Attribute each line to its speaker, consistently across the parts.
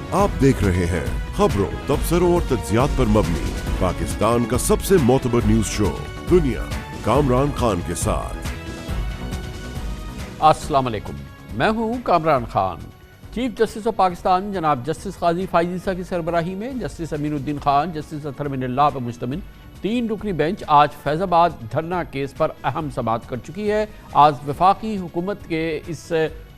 Speaker 1: आप देख रहे हैं खबरों, तबसरों और तज्जियात पर मबनी पाकिस्तान का सबसे मोतबर न्यूज शो दुनिया, कामरान खान के साथ।
Speaker 2: अस्सलाम वालेकुम, मैं हूं Kamran Khan. Chief justice of Pakistan जनाब जस्टिस काजी फाइज ईसा की सरबराही में जस्टिस अमीनुद्दीन खान, जस्टिस अतहर मिनल्लाह पर मुश्तमिल 3 रुकनी बेंच आज फैज़ाबाद धरना केस पर अहम समाअत कर चुकी है। आज वफाकी हुकूमत के इस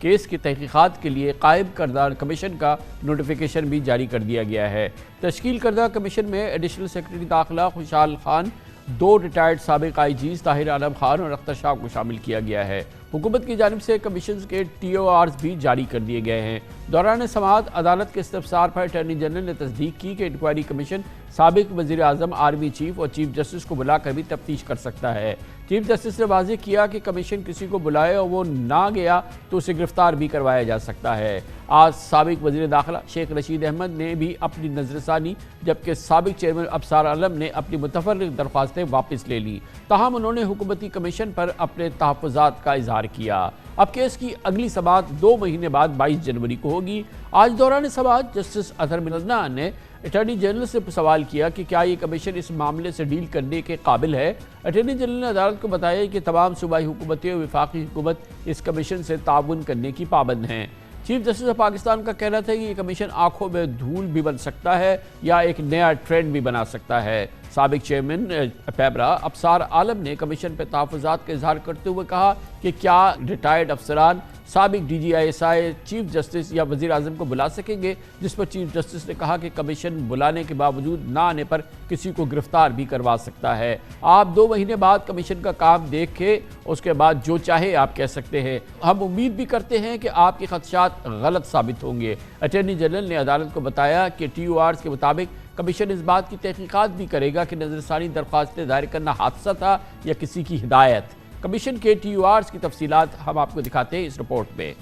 Speaker 2: केस की तहकीकात के लिए कायम करदा कमीशन का नोटिफिकेशन भी जारी कर दिया गया है। तश्कील करदा कमीशन में एडिशनल सेक्रेटरी दाखिला खुशहाल खान, 2 रिटायर्ड साबिक IGs ताहिर आलम खान और अख्तर शाह को शामिल किया गया है। हुकूमत की जानिब से कमीशन के TORs भी जारी कर दिए गए हैं। दौरान समाअत अदालत के इस्तफसार पर अटॉर्नी जनरल ने तस्दीक की कि इंक्वायरी कमीशन साबिक वज़ीर आज़म, आर्मी चीफ और चीफ जस्टिस को बुलाकर भी तफ्तीश कर सकता है। चीफ जस्टिस ने वाज़ेह किया कि कमीशन किसी को बुलाए और वो ना गया तो उसे गिरफ्तार भी करवाया जा सकता है। आज साबिक वज़ीर दाखिला शेख रशीद अहमद ने भी अपनी नजरसानी, जबकि साबिक चेयरमैन अबसार आलम ने अपनी मुतफर्रिक दरख्वास्तें वापस ले ली। ताहम उन्होंने हुकूमती कमीशन पर अपने तहफ़्फ़ुज़ात का इजहार किया। अब केस की अगली समाअत 2 महीने बाद 22 जनवरी को होगी। आज दौरान समाअत जस्टिस अतहर मिनल्लाह ने अटॉर्नी जनरल से सवाल किया कि क्या ये कमीशन इस मामले से डील करने के काबिल है। अटॉर्नी जनरल ने अदालत को बताया कि तमाम सूबाई हुकूमतें और वफाकी हुकूमत इस कमीशन से ताउन करने की पाबंद हैं। चीफ जस्टिस ऑफ पाकिस्तान का कहना था कि ये कमीशन आंखों में धूल भी बन सकता है या एक नया ट्रेंड भी बना सकता है। साबिक चेयरमैन पैबरा अबसार आलम ने कमीशन पर तहफ़्फ़ुज़ात का इजहार करते हुए कहा कि क्या रिटायर्ड अफसरान साबिक DGISI चीफ जस्टिस या वज़ीर आज़म को बुला सकेंगे, जिस पर चीफ जस्टिस ने कहा कि कमीशन बुलाने के बावजूद ना आने पर किसी को गिरफ्तार भी करवा सकता है। आप 2 महीने बाद कमीशन का काम देख के उसके बाद जो चाहे आप कह सकते हैं। हम उम्मीद भी करते हैं कि आपके खदशात गलत साबित होंगे। अटॉर्नी जनरल ने अदालत को बताया कि TORs के मुताबिक कमीशन इस बात की तहकीकात भी करेगा कि नजरसानी दरख्वास्तें दायर करना हादसा था या किसी की हिदायत। कमीशन के TORs की तफसीलात हम आपको दिखाते हैं इस रिपोर्ट में।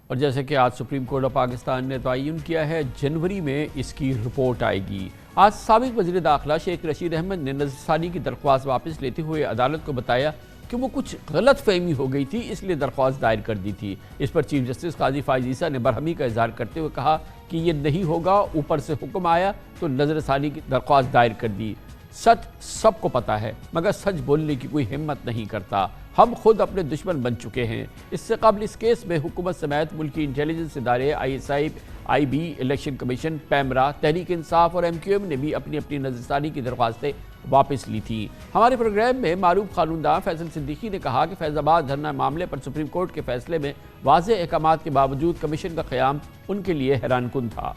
Speaker 2: और जैसे कि आज सुप्रीम कोर्ट ऑफ पाकिस्तान ने तयन किया है, जनवरी में इसकी रिपोर्ट आएगी। आज साबिक वज़ीर दाखिला शेख रशीद अहमद ने नजरसानी की दरख्वास्त वापस लेते हुए अदालत को बताया कि वो कुछ गलत फहमी हो गई थी, इसलिए दरख्वास्त दायर कर दी थी। इस पर चीफ जस्टिस काजी फाइज ईसा ने बरहमी का इजहार करते हुए कहा कि ये नहीं होगा, ऊपर से हुक्म आया तो नजरसानी की दरख्वास्त दायर कर दी। सच सबको पता है, मगर सच बोलने की कोई हिम्मत नहीं करता। हम खुद अपने दुश्मन बन चुके हैं। इससे कबल इस केस में हुकूमत समेत मुल्की इंटेलिजेंस इदारे ISI, IB, election commission, PEMRA, Tehreek Insaf और MQM ने भी अपनी अपनी नजरसानी की दरख्वास्तें वापस ली थी। हमारे प्रोग्राम में मारूफ कानूनदान फैसल सिद्दीकी ने कहा कि फैज़ाबाद धरना मामले पर सुप्रीम कोर्ट के फैसले में वाज़ेह अहकामात के बावजूद कमीशन का क़याम उनके लिए हैरानकुन था।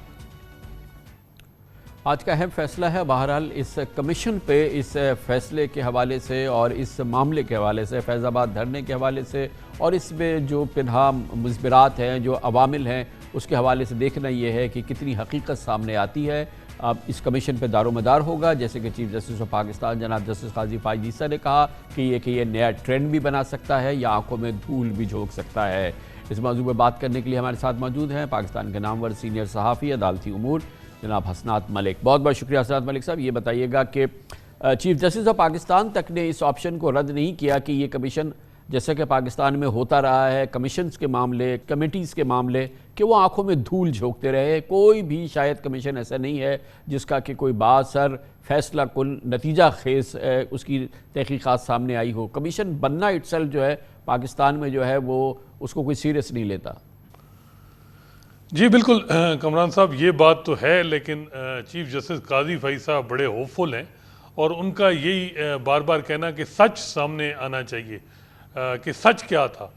Speaker 2: आज का अहम फैसला है। बहरहाल इस कमीशन पे इस फैसले के हवाले से और इस मामले के हवाले से, फैज़ाबाद धरने के हवाले से और इसमें जो पिनहा मुज़बिरात हैं, जो अवामिल हैं, उसके हवाले से देखना ये है कि कितनी हकीकत सामने आती है। अब इस कमीशन पे दारोमदार होगा, जैसे कि चीफ जस्टिस ऑफ पाकिस्तान जनाब जस्टिस काजी फाइज ईसा ने कहा कि ये नया ट्रेंड भी बना सकता है या आंखों में धूल भी झोंक सकता है। इस मौजू पर बात करने के लिए हमारे साथ मौजूद हैं पाकिस्तान के नामवर सीनियर सहाफ़ी अदालती उमूर जनाब हसनात मलिक। बहुत बहुत शुक्रिया हसनात मलिक साहब। ये बताइएगा कि चीफ जस्टिस ऑफ पाकिस्तान तक ने इस ऑप्शन को रद्द नहीं किया कि ये कमीशन, जैसे कि पाकिस्तान में होता रहा है, कमीशंस के मामले, कमेटीज़ के मामले, कि वो आंखों में धूल झोंकते रहे। कोई भी शायद कमीशन ऐसा नहीं है जिसका कि कोई बासर फैसला कुन नतीजा खेस उसकी तहकीकात सामने आई हो। कमीशन बनना इटसेल्फ जो है पाकिस्तान में जो है वो उसको कोई सीरियस नहीं लेता।
Speaker 3: जी बिल्कुल कमरान साहब, ये बात तो है, लेकिन चीफ जस्टिस काजी फाइज साहब बड़े होपफुल हैं और उनका यही बार बार कहना कि सच सामने आना चाहिए कि सच क्या था।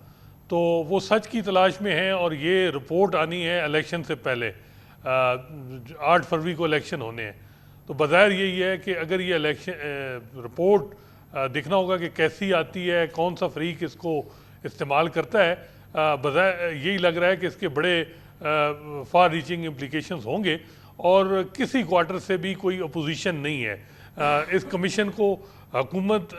Speaker 3: तो वो सच की तलाश में हैं और ये रिपोर्ट आनी है इलेक्शन से पहले। 8 फरवरी को इलेक्शन होने हैं, तो बज़ाहिर यही है कि अगर ये इलेक्शन रिपोर्ट देखना होगा कि कैसी आती है, कौन सा फरीक इसको इस्तेमाल करता है। बज़ाहिर यही लग रहा है कि इसके बड़े फार रीचिंग इम्प्लीकेशंस होंगे और किसी क्वार्टर से भी कोई अपोजिशन नहीं है। इस कमीशन को हुकूमत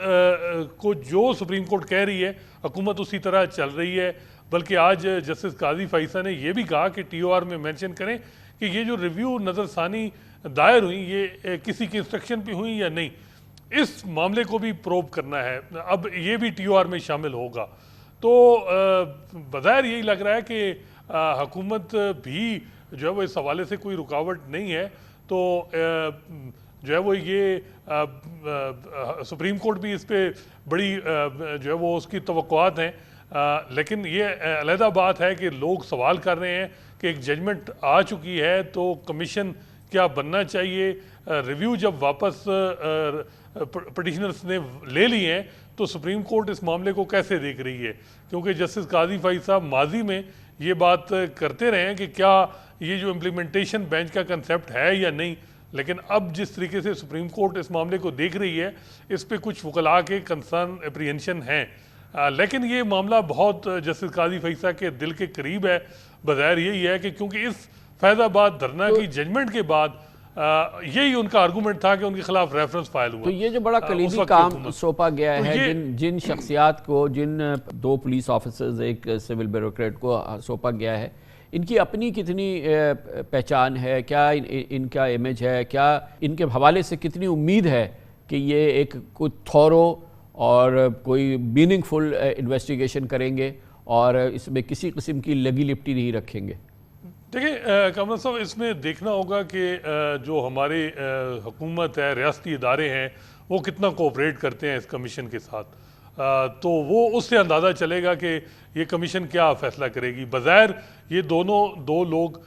Speaker 3: को जो सुप्रीम कोर्ट कह रही है, हुकूमत उसी तरह चल रही है। बल्कि आज जस्टिस काजी फाइसा ने यह भी कहा कि TOR में मेंशन करें कि ये जो रिव्यू नज़रसानी दायर हुई ये किसी की इंस्ट्रक्शन पे हुई या नहीं, इस मामले को भी प्रोब करना है। अब ये भी TOR में शामिल होगा। तो बज़ाहिर यही लग रहा है कि हुकूमत भी जो है वो इस हवाले से कोई रुकावट नहीं है, तो जो है वो ये सुप्रीम कोर्ट भी इस पे बड़ी जो है वो उसकी तवक्कुआत हैं। लेकिन ये अलहदा बात है कि लोग सवाल कर रहे हैं कि एक जजमेंट आ चुकी है तो कमीशन क्या बनना चाहिए। रिव्यू जब वापस पिटिशनर्स ने ले लिए हैं तो सुप्रीम कोर्ट इस मामले को कैसे देख रही है, क्योंकि जस्टिस काजी फैज साहब माजी में ये बात करते रहे हैं कि क्या ये जो इम्प्लीमेंटेशन बेंच का कंसेप्ट है या नहीं, लेकिन अब जिस तरीके से सुप्रीम कोर्ट इस मामले को देख रही है इस पे कुछ वकला के कंसर्न एप्रीहेंशन हैं। लेकिन ये मामला बहुत जस्टिस काजी फैज साहब के दिल के करीब है। बज़ाहिर यही है कि क्योंकि इस फैज़ाबाद धरना की जजमेंट के बाद यही उनका आर्गूमेंट था कि उनके खिलाफ रेफरेंस फाइल हुआ।
Speaker 2: तो ये जो बड़ा कलीदी काम सौंपा गया है, जिन शख्सियात को, जिन 2 पुलिस ऑफिसर्स, एक सिविल ब्यूरोक्रेट को सौंपा गया है, इनकी अपनी कितनी पहचान है, क्या इनका इमेज है, क्या इनके हवाले से कितनी उम्मीद है कि ये एक कुछ थॉरो और कोई मीनिंगफुल इन्वेस्टिगेशन करेंगे और इसमें किसी किस्म की लगी लिपटी नहीं रखेंगे।
Speaker 3: देखिए कमर साहब, इसमें देखना होगा कि जो हमारी हुकूमत है, रियासती इदारे हैं, वो कितना कोऑपरेट करते हैं इस कमीशन के साथ। तो वो उससे अंदाज़ा चलेगा कि ये कमीशन क्या फ़ैसला करेगी। बज़ाहिर ये दो लोग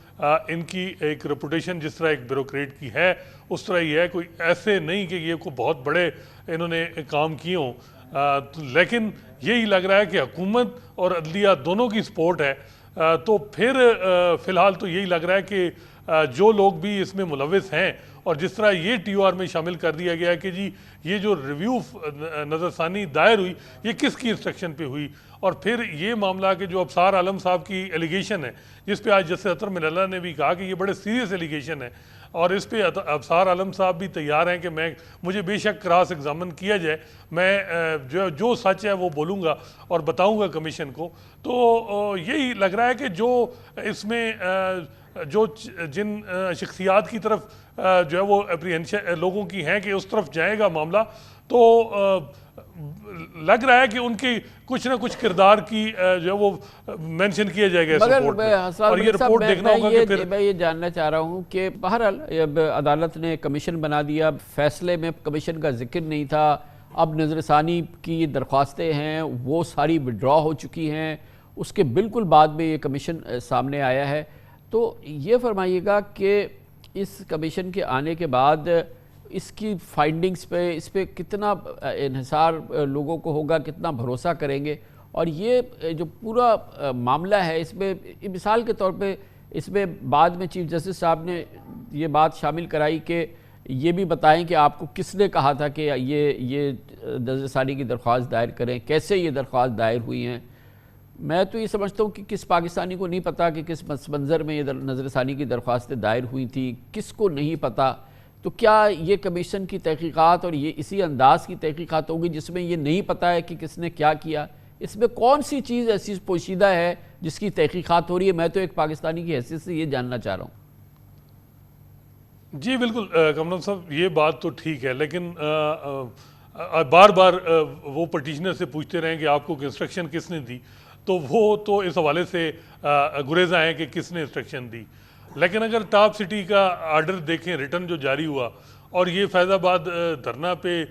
Speaker 3: इनकी एक रेपुटेशन जिस तरह एक ब्यूरोक्रेट की है उस तरह ही है, कोई ऐसे नहीं कि ये कोई बहुत बड़े इन्होंने काम किए हों। लेकिन यही लग रहा है कि हुकूमत और अदलिया दोनों की सपोर्ट है। तो फिर फ़िलहाल तो यही लग रहा है कि जो लोग भी इसमें मुलविस हैं, और जिस तरह ये TOR में शामिल कर दिया गया है कि जी ये जो रिव्यू नज़रसानी दायर हुई ये किसकी इंस्ट्रक्शन पे हुई, और फिर ये मामला कि जो अबसार आलम साहब की एलिगेशन है जिस पे आज जस्टिस अतर मिनल्ला ने भी कहा कि ये बड़े सीरियस एलिगेशन है, और इस पे अबसार आलम साहब भी तैयार हैं कि मुझे बेशक क्रॉस एग्जामिन किया जाए, मैं जो सच है वो बोलूँगा और बताऊँगा कमीशन को। तो यही लग रहा है कि जो इसमें जिन शख्सियात की तरफ जो है वो एप्रीहेंशन लोगों की हैं कि उस तरफ जाएगा मामला, तो लग रहा है कि उनके कुछ ना कुछ किरदार की जो है वो मेंशन किया जाएगा रिपोर्ट में, और ये रिपोर्ट देखना होगा कि फिर
Speaker 2: मैं ये जानना चाह रहा हूँ कि बहरहाल अदालत ने कमीशन बना दिया, फैसले में कमीशन का जिक्र नहीं था, अब नज़रसानी की दरख्वास्तें हैं वो सारी विड्रॉ हो चुकी हैं, उसके बिल्कुल बाद में ये कमीशन सामने आया है। तो ये फरमाइएगा कि इस कमीशन के आने के बाद इसकी फाइंडिंग्स पे, इस पे कितना इन्हिसार लोगों को होगा, कितना भरोसा करेंगे, और ये जो पूरा मामला है इसमें मिसाल के तौर पे इसमें बाद में चीफ जस्टिस साहब ने ये बात शामिल कराई कि ये भी बताएं कि आपको किसने कहा था कि ये नज़रसानी की दरख्वास्त दायर करें, कैसे ये दरख्वास्त दायर हुई हैं। मैं तो ये समझता हूँ कि किस पाकिस्तानी को नहीं पता कि किस मंजर में ये नज़रसानी की दरख्वास्तें दायर हुई थी, किसको नहीं पता। तो क्या ये कमीशन की तहकीकात और ये इसी अंदाज की तहकीकात होगी जिसमें ये नहीं पता है कि किसने क्या किया, इसमें कौन सी चीज़ ऐसी पोशीदा है जिसकी तहकीकात हो रही है? मैं तो एक पाकिस्तानी की हैसियत से ये जानना चाह रहा हूँ।
Speaker 3: जी बिल्कुल कमरम साहब, ये बात तो ठीक है, लेकिन बार बार वो पटिशनर से पूछते रहें कि आपको इंस्ट्रक्शन किसने दी, तो वो तो इस हवाले से गुरेज़ा हैं कि किसने इंस्ट्रक्शन दी। लेकिन अगर टॉप सिटी का आर्डर देखें रिटर्न जो जारी हुआ, और ये फैज़ाबाद धरना पे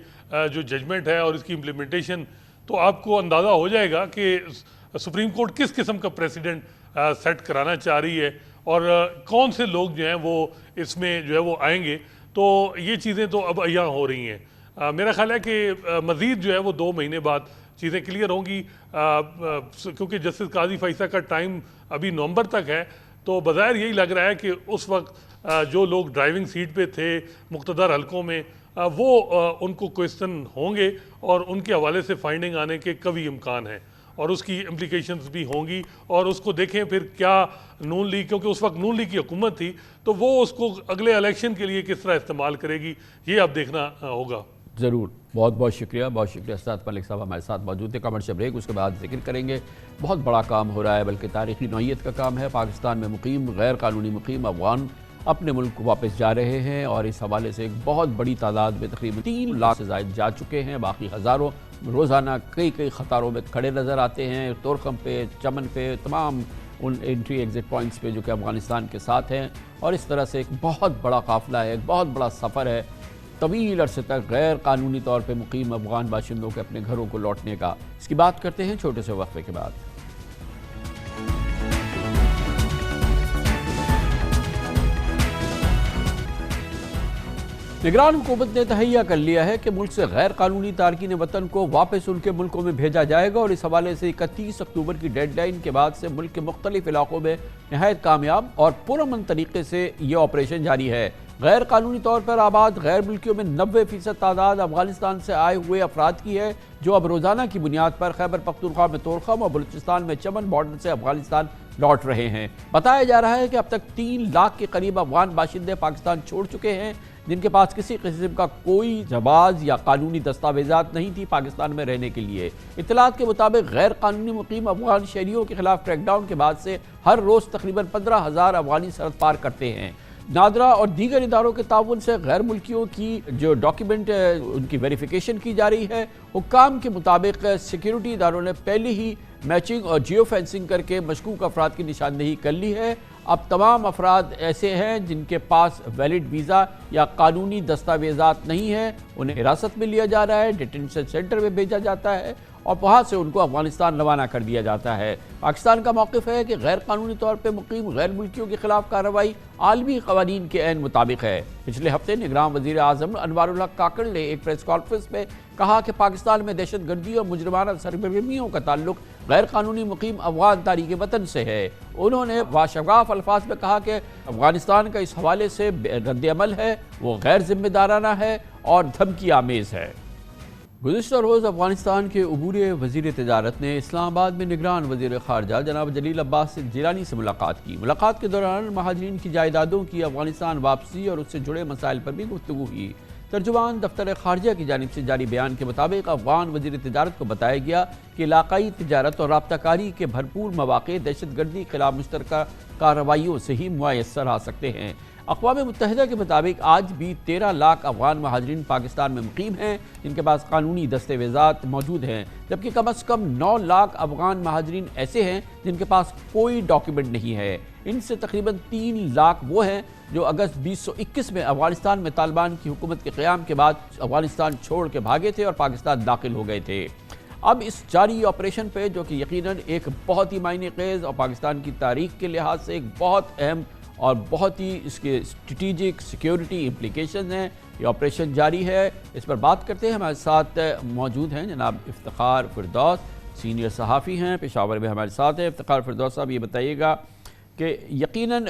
Speaker 3: जो जजमेंट है और इसकी इम्प्लीमेंटेशन, तो आपको अंदाज़ा हो जाएगा कि सुप्रीम कोर्ट किस किस्म का प्रेसिडेंट सेट कराना चाह रही है और कौन से लोग जो हैं वो इसमें जो है वो आएंगे। तो ये चीज़ें तो अब यहाँ हो रही हैं। मेरा ख्याल है कि मज़ीद जो है वो 2 महीने बाद चीज़ें क्लियर होंगी, क्योंकि जस्टिस काजी फैज साहब का टाइम अभी नवंबर तक है। तो बज़ाहिर यही लग रहा है कि उस वक्त जो लोग ड्राइविंग सीट पे थे मुख्तदर हलकों में, वो उनको क्वेश्चन होंगे और उनके हवाले से फाइंडिंग आने के कभी इम्कान है, और उसकी इम्प्लीकेशंस भी होंगी। और उसको देखें फिर क्या नून लीग, क्योंकि उस वक्त नून लीग की हुकूमत थी, तो वो उसको अगले इलेक्शन के लिए किस तरह इस्तेमाल करेगी, ये अब देखना होगा।
Speaker 2: ज़रूर, बहुत बहुत शुक्रिया, बहुत शुक्रिया। उस्ताद मलिक साहब हमारे साथ मौजूद थे। कमर्शियल ब्रेक, उसके बाद जिक्र करेंगे। बहुत बड़ा काम हो रहा है, बल्कि तारीख़ी नौइयत का काम है। पाकिस्तान में मुकीम गैर कानूनी मुकीम अफगान अपने मुल्क को वापस जा रहे हैं, और इस हवाले से एक बहुत बड़ी तादाद में तकरीबन 3 लाख से ज़ायद जा चुके हैं। बाकी हज़ारों रोज़ाना कई कतारों में खड़े नज़र आते हैं, तोरखम पे, चमन पे, तमाम उन एंट्री एग्जिट पॉइंट्स पे जो कि अफगानिस्तान के साथ हैं। और इस तरह से एक बहुत बड़ा काफिला है, एक बहुत बड़ा सफ़र है तवील अरसे तक गैर कानूनी तौर पे मुकीम अफगान बाशिंदों के अपने घरों को लौटने का। इसकी बात करते हैं छोटे से वक्फे के बाद। निगरान हुकूमत ने तहैया कर लिया है कि मुल्क से गैर कानूनी तारकीन वतन को वापस उनके मुल्कों में भेजा जाएगा और इस हवाले से 31 अक्टूबर की डेडलाइन के बाद से मुल्क के मुख्तलिफ इलाकों में नहायत कामयाब और पुरअमन तरीके से ये ऑपरेशन जारी है। गैर कानूनी तौर पर आबाद गैर मुल्कियों में 90% तादाद अफगानिस्तान से आए हुए अफराद की है, जो अब रोज़ाना की बुनियाद पर खैबर पख्तूनख्वा में तोरखम और बलूचिस्तान में चमन बॉर्डर से अफगानिस्तान लौट रहे हैं। बताया जा रहा है कि अब तक 3 लाख के करीब अफगान बाशिंदे पाकिस्तान छोड़ चुके हैं, जिनके पास किसी किस्म का कोई जवाज़ या कानूनी दस्तावेजात नहीं थी पाकिस्तान में रहने के लिए। इत्तलात के मुताबिक गैर कानूनी मुकीम अफगान शहरियों के खिलाफ क्रैकडाउन के बाद से हर रोज़ तकरीबन 15,000 अफगानी सरहद पार करते हैं। नादरा और दीगर इदारों के ताउन से गैर मुल्कियों की जो डॉक्यूमेंट उनकी वेरिफिकेशन की जा रही है। हुक्काम के मुताबिक सिक्योरिटी इदारों ने पहले ही मैचिंग और जियो फेंसिंग करके मशकूक अफराद की निशानदेही कर ली है। अब तमाम अफराद ऐसे हैं जिनके पास वैलिड वीज़ा या कानूनी दस्तावेजात नहीं हैं, उन्हें हिरासत में लिया जा रहा है, डिटेंशन सेंटर में भेजा जाता है और वहाँ से उनको अफगानिस्तान रवाना कर दिया जाता है। पाकिस्तान का मौक़िफ़ है कि गैर कानूनी तौर पर मुकीम गैर मुल्कियों के खिलाफ कार्रवाई आलमी क़वानीन के ऐन मुताबिक है। पिछले हफ्ते निगरान वज़ीर आज़म अनवारुल हक काकड़ ने एक प्रेस कॉन्फ्रेंस में कहा कि पाकिस्तान में दहशत गर्दी और मुजरमाना सरगर्मियों का ताल्लुक गैर कानूनी मुकीम अफगान तारीक वतन से है। उन्होंने वाशगाफ अल्फाज में कहा कि अफगानिस्तान का इस हवाले से रद्द-ए-अमल है, वो गैर जिम्मेदाराना है और धमकी आमेज़ है। गुज़िश्ता रोज़ अफगानिस्तान के अबूर वज़ीर तिजारत ने इस्लामाबाद में निगरान वज़ीर ख़ारजा जनाब जलील अब्बास जिलानी से मुलाकात की। मुलाकात के दौरान महाजरीन की जायदादों की अफगानिस्तान वापसी और उससे जुड़े मसाइल पर भी गुफ्तगू हुई। तर्जुमान दफ्तर ख़ारजा की जानिब से जारी बयान के मुताबिक अफगान वज़ीर तिजारत को बताया गया कि इलाकाई तिजारत और राब्ताकारी के भरपूर मौक़े दहशत गर्दी के खिलाफ मुश्तरका कार्रवाइयों से ही मुयस्सर आ सकते हैं। अक़वाम मुत्तहिदा के मुताबिक आज भी 13 लाख अफगान महाजरीन पाकिस्तान में मुकीम हैं, जिनके पास कानूनी दस्तावेज़ात मौजूद हैं, जबकि कम अज़ कम 9 लाख अफगान महाजरीन ऐसे हैं जिनके पास कोई डॉक्यूमेंट नहीं है। इनसे तकरीबन 3 लाख वो हैं जो अगस्त 2021 में अफगानिस्तान में तालिबान की हुकूमत के क़याम के बाद अफगानिस्तान छोड़ के भागे थे और पाकिस्तान दाखिल हो गए थे। अब इस जारी ऑपरेशन पे, जो कि यकीनन एक बहुत ही मायने खेज़ और पाकिस्तान की तारीख के लिहाज से एक बहुत अहम और बहुत ही इसके स्ट्रेटिजिक सिक्योरिटी इम्प्लिकेशन हैं, ये ऑपरेशन जारी है। इस पर बात करते हैं। हमारे साथ मौजूद हैं जनाब इफ्तिखार फिरदौस, सीनियर सहाफ़ी हैं, पेशावर में हमारे साथ हैं। इफ्तिखार फिरदौस साहब, ये बताइएगा कि यकीनन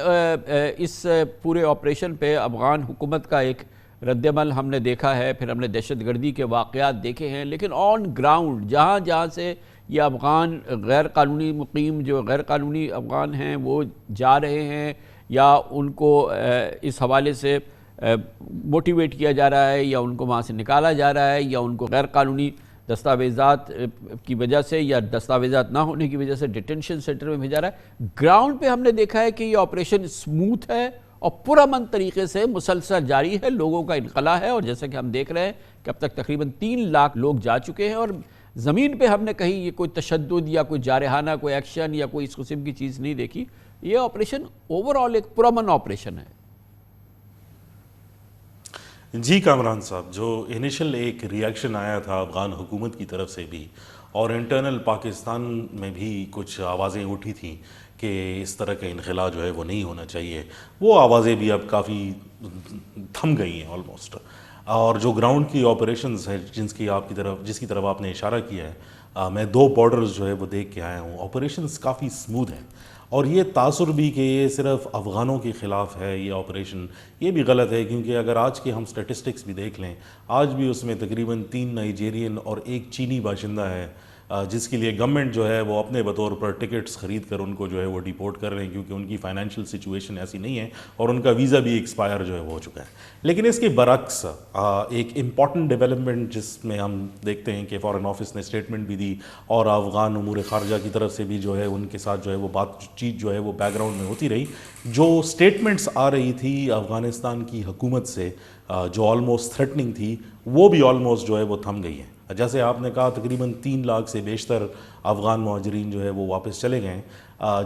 Speaker 2: इस पूरे ऑपरेशन पे अफ़गान हुकूमत का एक रद्दअमल हमने देखा है, फिर हमने दहशत गर्दी के वाक़यात देखे हैं, लेकिन ऑन ग्राउंड जहाँ जहाँ से ये अफ़गान गैर कानूनी मुकीम जो गैर कानूनी अफ़गान हैं वो जा रहे हैं या उनको इस हवाले से मोटिवेट किया जा रहा है या उनको वहाँ से निकाला जा रहा है या उनको गैर कानूनी दस्तावेज़ात की वजह से या दस्तावेज़ात ना होने की वजह से डिटेंशन सेंटर में भेजा रहा है, ग्राउंड पे हमने देखा है कि ये ऑपरेशन स्मूथ है और पुरअमन तरीके से मुसलसल जारी है, लोगों का इनकला है। और जैसे कि हम देख रहे हैं कि अब तक तकरीबन 3 लाख लोग जा चुके हैं और ज़मीन पे हमने कहीं ये कोई तशद्दुद या कोई जारहाना कोई एक्शन या कोई इस किस्म की चीज़ नहीं देखी। ये ऑपरेशन ओवरऑल एक पुरअमन ऑपरेशन है।
Speaker 4: जी कामरान साहब, जो इनिशियल एक रिएक्शन आया था अफ़गान हुकूमत की तरफ से भी और इंटरनल पाकिस्तान में भी कुछ आवाज़ें उठी थी कि इस तरह का इनखिला जो है वो नहीं होना चाहिए, वो आवाज़ें भी अब काफ़ी थम गई हैं ऑलमोस्ट। और जो ग्राउंड की ऑपरेशंस है जिसकी तरफ आपने इशारा किया है, मैं 2 बॉर्डर्स जो है वो देख के आया हूँ। ऑपरेशंस काफ़ी स्मूथ हैं और ये तासुर भी कि ये सिर्फ अफ़गानों के ख़िलाफ़ है ये ऑपरेशन, ये भी गलत है, क्योंकि अगर आज के हम स्टैटिस्टिक्स भी देख लें, आज भी उसमें तकरीबन 3 नाइजीरियन और 1 चीनी बाशिंदा है, जिसके लिए गवर्नमेंट जो है वो अपने बतौर पर टिकट्स ख़रीद कर उनको जो है वो डिपोर्ट कर रहे हैं, क्योंकि उनकी फ़ाइनेंशियल सिचुएशन ऐसी नहीं है और उनका वीज़ा भी एक्सपायर जो है वो हो चुका है। लेकिन इसके बरक्स एक इम्पॉर्टेंट डेवलपमेंट जिसमें हम देखते हैं कि फ़ॉरेन ऑफिस ने स्टेटमेंट भी दी और अफ़गान उमूर ख़ारजा की तरफ से भी जो है उनके साथ जो है वो बातचीत जो है वो बैकग्राउंड में होती रही। जो स्टेटमेंट्स आ रही थी अफ़गानिस्तान की हुकूमत से जो ऑलमोस्ट थ्रेटनिंग थी, वो भी ऑलमोस्ट जो है वो थम गई है। जैसे आपने कहा तकरीबन 3 लाख से बेशतर अफ़गान मुहाजिरीन जो है वो वापस चले गए।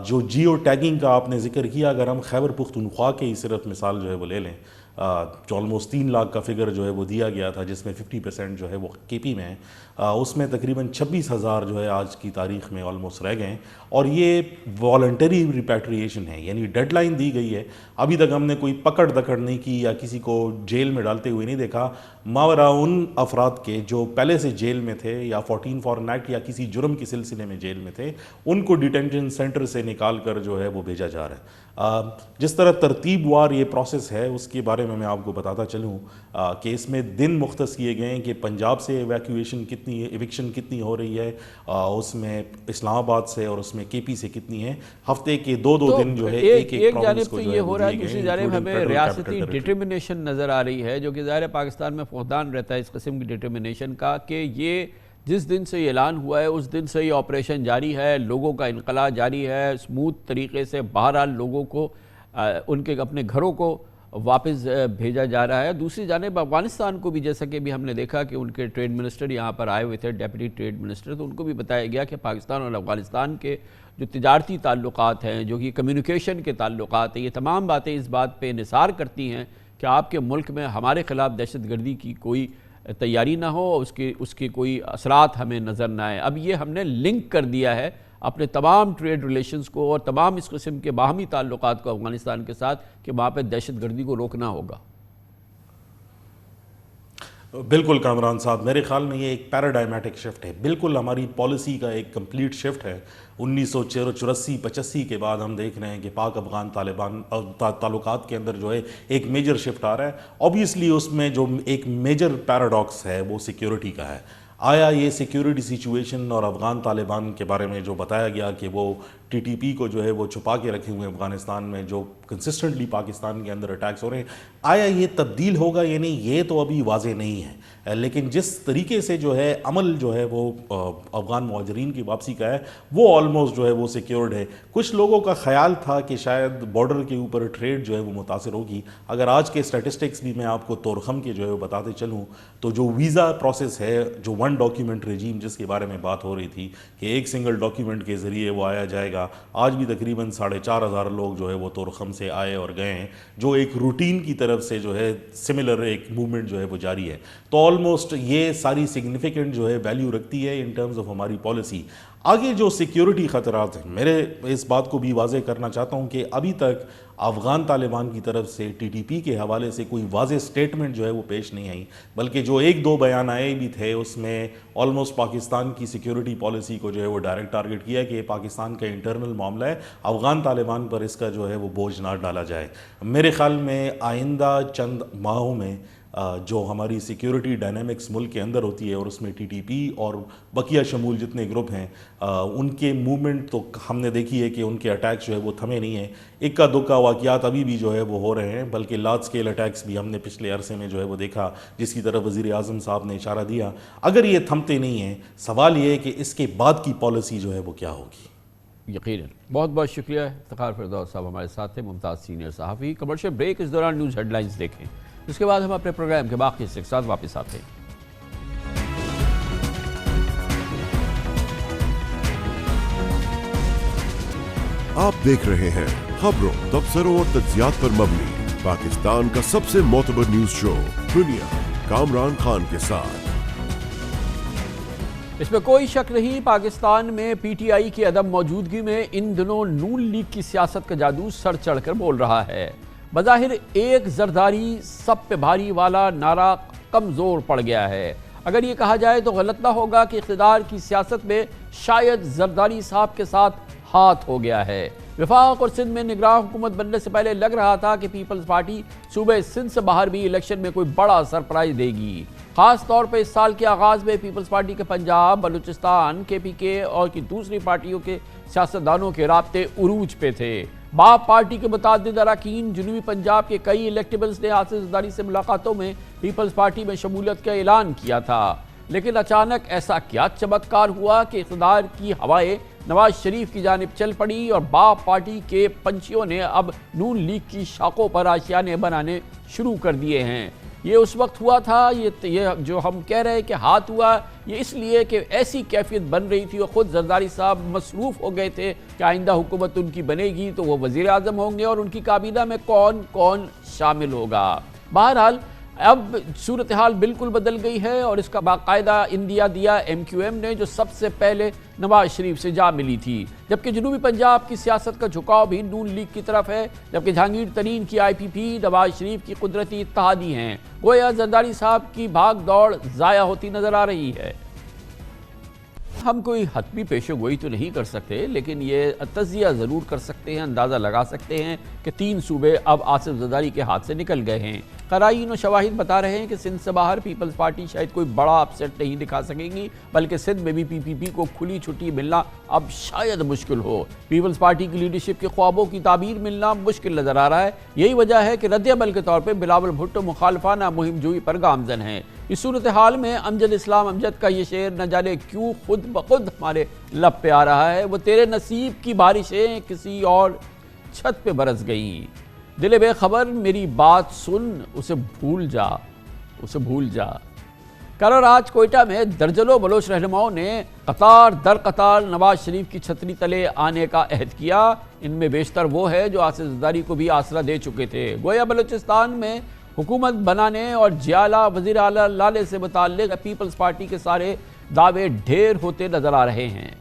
Speaker 4: जो जियो टैगिंग का आपने जिक्र किया, अगर हम खैबर पुख्तूनख्वा के ही सिर्फ मिसाल जो है वो ले लें, जो ऑलमोस्ट 3 लाख का फिगर जो है वो दिया गया था, जिसमें 50% जो है वो केपी में है, उसमें तकरीबन 26,000 जो है आज की तारीख में ऑलमोस्ट रह गए। और ये वॉलंटरी रिपैट्रिएशन है, यानी डेडलाइन दी गई है। अभी तक हमने कोई पकड़ दकड़ नहीं की या किसी को जेल में डालते हुए नहीं देखा। मावरा उन अफराद के जो पहले से जेल में थे या 14 फॉरेन एक्ट या किसी जुर्म के सिलसिले में जेल में थे, उनको डिटेंशन सेंटर से निकाल कर जो है वो भेजा जा रहा है। जिस तरह तरतीबवार ये प्रोसेस है उसके बारे में मैं आपको बताता चलूँ कि इसमें दिन मुख्तस किए गए हैं कि पंजाब से एविक्शन कितनी हो रही है, उसमें इस्लामाबाद से और उसमें केपी से कितनी है। हफ्ते के दो दिन जो है एक
Speaker 2: जानिब तो ये हो रहा है, दूसरी जानिब हमें रियासती डिटर्मिनेशन नज़र आ रही है, जो कि ज़ाहिर है पाकिस्तान में फौजदान रहता है इस किस्म की डिटर्मिनेशन का, कि ये जिस दिन से ये ऐलान हुआ है उस दिन से ये ऑपरेशन जारी है, लोगों का इनकला जारी है, स्मूथ तरीके से बहरहाल लोगों को उनके अपने घरों को वापस भेजा जा रहा है। दूसरी जानिब अफगानिस्तान को भी, जैसा कि भी हमने देखा कि उनके ट्रेड मिनिस्टर यहाँ पर आए हुए थे, डेप्यूटी ट्रेड मिनिस्टर, तो उनको भी बताया गया कि पाकिस्तान और अफगानिस्तान के जो तिजारती ताल्लुकात हैं, जो कि कम्युनिकेशन के ताल्लुकात हैं, ये तमाम बातें इस बात पर निसार करती हैं कि आपके मुल्क में हमारे ख़िलाफ़ दहशत गर्दी की कोई तैयारी ना हो, उसके कोई असरात हमें नज़र ना आए। अब ये हमने लिंक कर दिया है अपने तमाम ट्रेड रिलेशंस को और तमाम इस किस्म के बाहमी ताल्लुकात को अफगानिस्तान के साथ, कि वहाँ पर दहशत गर्दी को रोकना होगा।
Speaker 4: बिल्कुल कामरान साहब, मेरे ख्याल में ये एक पैराडाइमेटिक शिफ्ट है, बिल्कुल हमारी पॉलिसी का एक कंप्लीट शिफ्ट है। 1984-85 के बाद हम देख रहे हैं कि पाक अफगान तालिबान ताल्लुकात के अंदर जो है एक मेजर शिफ्ट आ रहा है। ऑब्वियसली उसमें जो एक मेजर पैराडॉक्स है वो सिक्योरिटी का है। आया ये सिक्योरिटी सिचुएशन और अफ़गान तालिबान के बारे में जो बताया गया कि वो टीटीपी को जो है वो छुपा के रखे हुए अफ़गानिस्तान में, जो कंसिस्टेंटली पाकिस्तान के अंदर अटैक्स हो रहे हैं, आया ये तब्दील होगा या नहीं, ये तो अभी वाज़ेह नहीं है। लेकिन जिस तरीके से जो है अमल जो है वो अफ़गान मुहाजिरीन की वापसी का है, वो ऑलमोस्ट जो है वो सिक्योर्ड है। कुछ लोगों का ख्याल था कि शायद बॉर्डर के ऊपर ट्रेड जो है वो मुतासर होगी। अगर आज के स्टैटिस्टिक्स भी मैं आपको तोरखम के जो है वो बताते चलूँ, तो जो वीज़ा प्रोसेस है, जो 1 डॉक्यूमेंट रेजीम जिसके बारे में बात हो रही थी कि एक सिंगल डॉक्यूमेंट के ज़रिए वो आया जाएगा, आज भी तकरीबन 4,500 लोग जो है वो तोरखम से आए और गए हैं, जो एक रूटीन की तरफ से जो है सिमिलर एक मूवमेंट जो है वो जारी है। तो ऑलमोस्ट ये सारी सिग्निफिकेंट जो है वैल्यू रखती है इन टर्म्स ऑफ हमारी पॉलिसी। आगे जो सिक्योरिटी ख़तरात हैं, मेरे इस बात को भी वाज़ेह करना चाहता हूँ कि अभी तक अफ़गान तालिबान की तरफ से टीटीपी के हवाले से कोई वाज़ेह स्टेटमेंट जो है वो पेश नहीं आई, बल्कि जो 1-2 बयान आए भी थे उसमें ऑलमोस्ट पाकिस्तान की सिक्योरिटी पॉलिसी को जो है वो डायरेक्ट टारगेट किया कि ये पाकिस्तान का इंटरनल मामला है, अफ़गान तालिबान पर इसका जो है वो बोझ ना डाला जाए। मेरे ख़्याल में आइंदा चंद माहों में जो हमारी सिक्योरिटी डायनामिक्स मुल्क के अंदर होती है और उसमें टीटीपी और बकिया शमूल जितने ग्रुप हैं, उनके मूवमेंट तो हमने देखी है कि उनके अटैक्स जो है वो थमे नहीं हैं। इक्का दुक्का वाक़यात अभी भी जो है वो हो रहे हैं, बल्कि लार्ज स्केल अटैक्स भी हमने पिछले अरसे में जो है वो देखा, जिसकी तरफ वज़ीर आज़म साहब ने इशारा दिया। अगर ये थमते नहीं हैं, सवाल ये है कि इसके बाद की पॉलिसी जो है वो क्या होगी।
Speaker 2: यकीनन। बहुत बहुत शुक्रिया इफ्तिखार फिरदौस साहब हमारे साथ थे, मुमताज़ सीनियर सहाफ़ी। कमर्शियल ब्रेक, इस दौरान न्यूज़ हेडलाइंस देखें, उसके बाद हम अपने प्रोग्राम के बाकी हिस्से के साथ वापस आते हैं।
Speaker 1: आप देख रहे हैं खबरों, तबसरों और तज्जियात पर मबनी पाकिस्तान का सबसे मोतबर न्यूज शो दुनिया, कामरान खान के साथ।
Speaker 2: इसमें कोई शक नहीं, पाकिस्तान में पीटीआई की अदम मौजूदगी में इन दिनों नून लीग की सियासत का जादू सर चढ़कर बोल रहा है। बज़ाहिर एक जरदारी सब पे भारी वाला नारा कमज़ोर पड़ गया है। अगर ये कहा जाए तो गलत ना होगा कि इक़्तिदार की सियासत में शायद जरदारी साहब के साथ हाथ हो गया है। वफाक और सिंध में निगरान हुकूमत बनने से पहले लग रहा था कि पीपल्स पार्टी सूबे सिंध से बाहर भी इलेक्शन में कोई बड़ा सरप्राइज देगी। खास तौर पर इस साल के आगाज़ में पीपल्स पार्टी के पंजाब, बलूचिस्तान, KPK और की दूसरी पार्टियों के सियासतदानों के राब्ते उरूज पे थे। बाप पार्टी के मुतादिद अरकान जनूबी पंजाब के कई इलेक्टेबल्स ने हासिल जरदारी से मुलाकातों में पीपल्स पार्टी में शमूलियत का ऐलान किया था, लेकिन अचानक ऐसा क्या चमत्कार हुआ कि इक़्तिदार की हवाएं नवाज शरीफ की जानिब चल पड़ी और बाप पार्टी के पंछियों ने अब नून लीग की शाखों पर आशियाने बनाने शुरू कर दिए हैं। ये उस वक्त हुआ था, ये जो हम कह रहे हैं कि हाथ हुआ, ये इसलिए कि ऐसी कैफियत बन रही थी और ख़ुद जरदारी साहब मसरूफ़ हो गए थे कि आइंदा हुकूमत उनकी बनेगी तो वो वज़ीर आज़म होंगे और उनकी काबीना में कौन कौन शामिल होगा। बहरहाल अब सूरत हाल बिल्कुल बदल गई है और इसका बाकायदा इंदिया दिया MQM ने, जो सबसे पहले नवाज शरीफ से जा मिली थी। जबकि जनूबी पंजाब की सियासत का झुकाव भी नून लीग की तरफ है, जबकि जहांगीर तरीन की IPP नवाज शरीफ की कुदरती इत्तेहादी हैं। गोया जरदारी साहब की भाग दौड़ ज़ाया होती नजर आ रही है। हम कोई हतमी पेशेगोई तो नहीं कर सकते, लेकिन ये तज़िया ज़रूर कर सकते हैं, अंदाज़ा लगा सकते हैं कि 3 सूबे अब आसिफ जरदारी के हाथ से निकल गए हैं। क़राइन और शवाहिद बता रहे हैं कि सिंध से बाहर पीपल्स पार्टी शायद कोई बड़ा अपसेट नहीं दिखा सकेंगी, बल्कि सिंध में भी PPP को खुली छुट्टी मिलना अब शायद मुश्किल हो। पीपल्स पार्टी की लीडरशिप के ख्वाबों की ताबीर मिलना मुश्किल नज़र आ रहा है। यही वजह है कि रद्द-ए-अमल के तौर पर बिलावल भुट्टो मुखालफाना मुहिम जोई पर गामजन है। इस सूरत हाल में अमजद इस्लाम अमजद का ये शेर न जाने क्यों खुद ब खुद हमारे लब पे आ रहा है। वो तेरे नसीब की बारिशें किसी और छत पे बरस गई, दिल बेखबर मेरी बात सुन, उसे भूल जा, उसे भूल जा। कल आज कोयटा में दर्जनों बलोच रहनुमाओं ने कतार दर कतार नवाज शरीफ की छतरी तले आने का अहद किया। इनमें बेशतर वो है जो आसिफ जरदारी को भी आसरा दे चुके थे। गोया बलूचिस्तान में हुकूमत बनाने और जियाला वज़ीर आला लाले से मुताल्लिक़ पीपल्स पार्टी के सारे दावे ढेर होते नजर आ रहे हैं।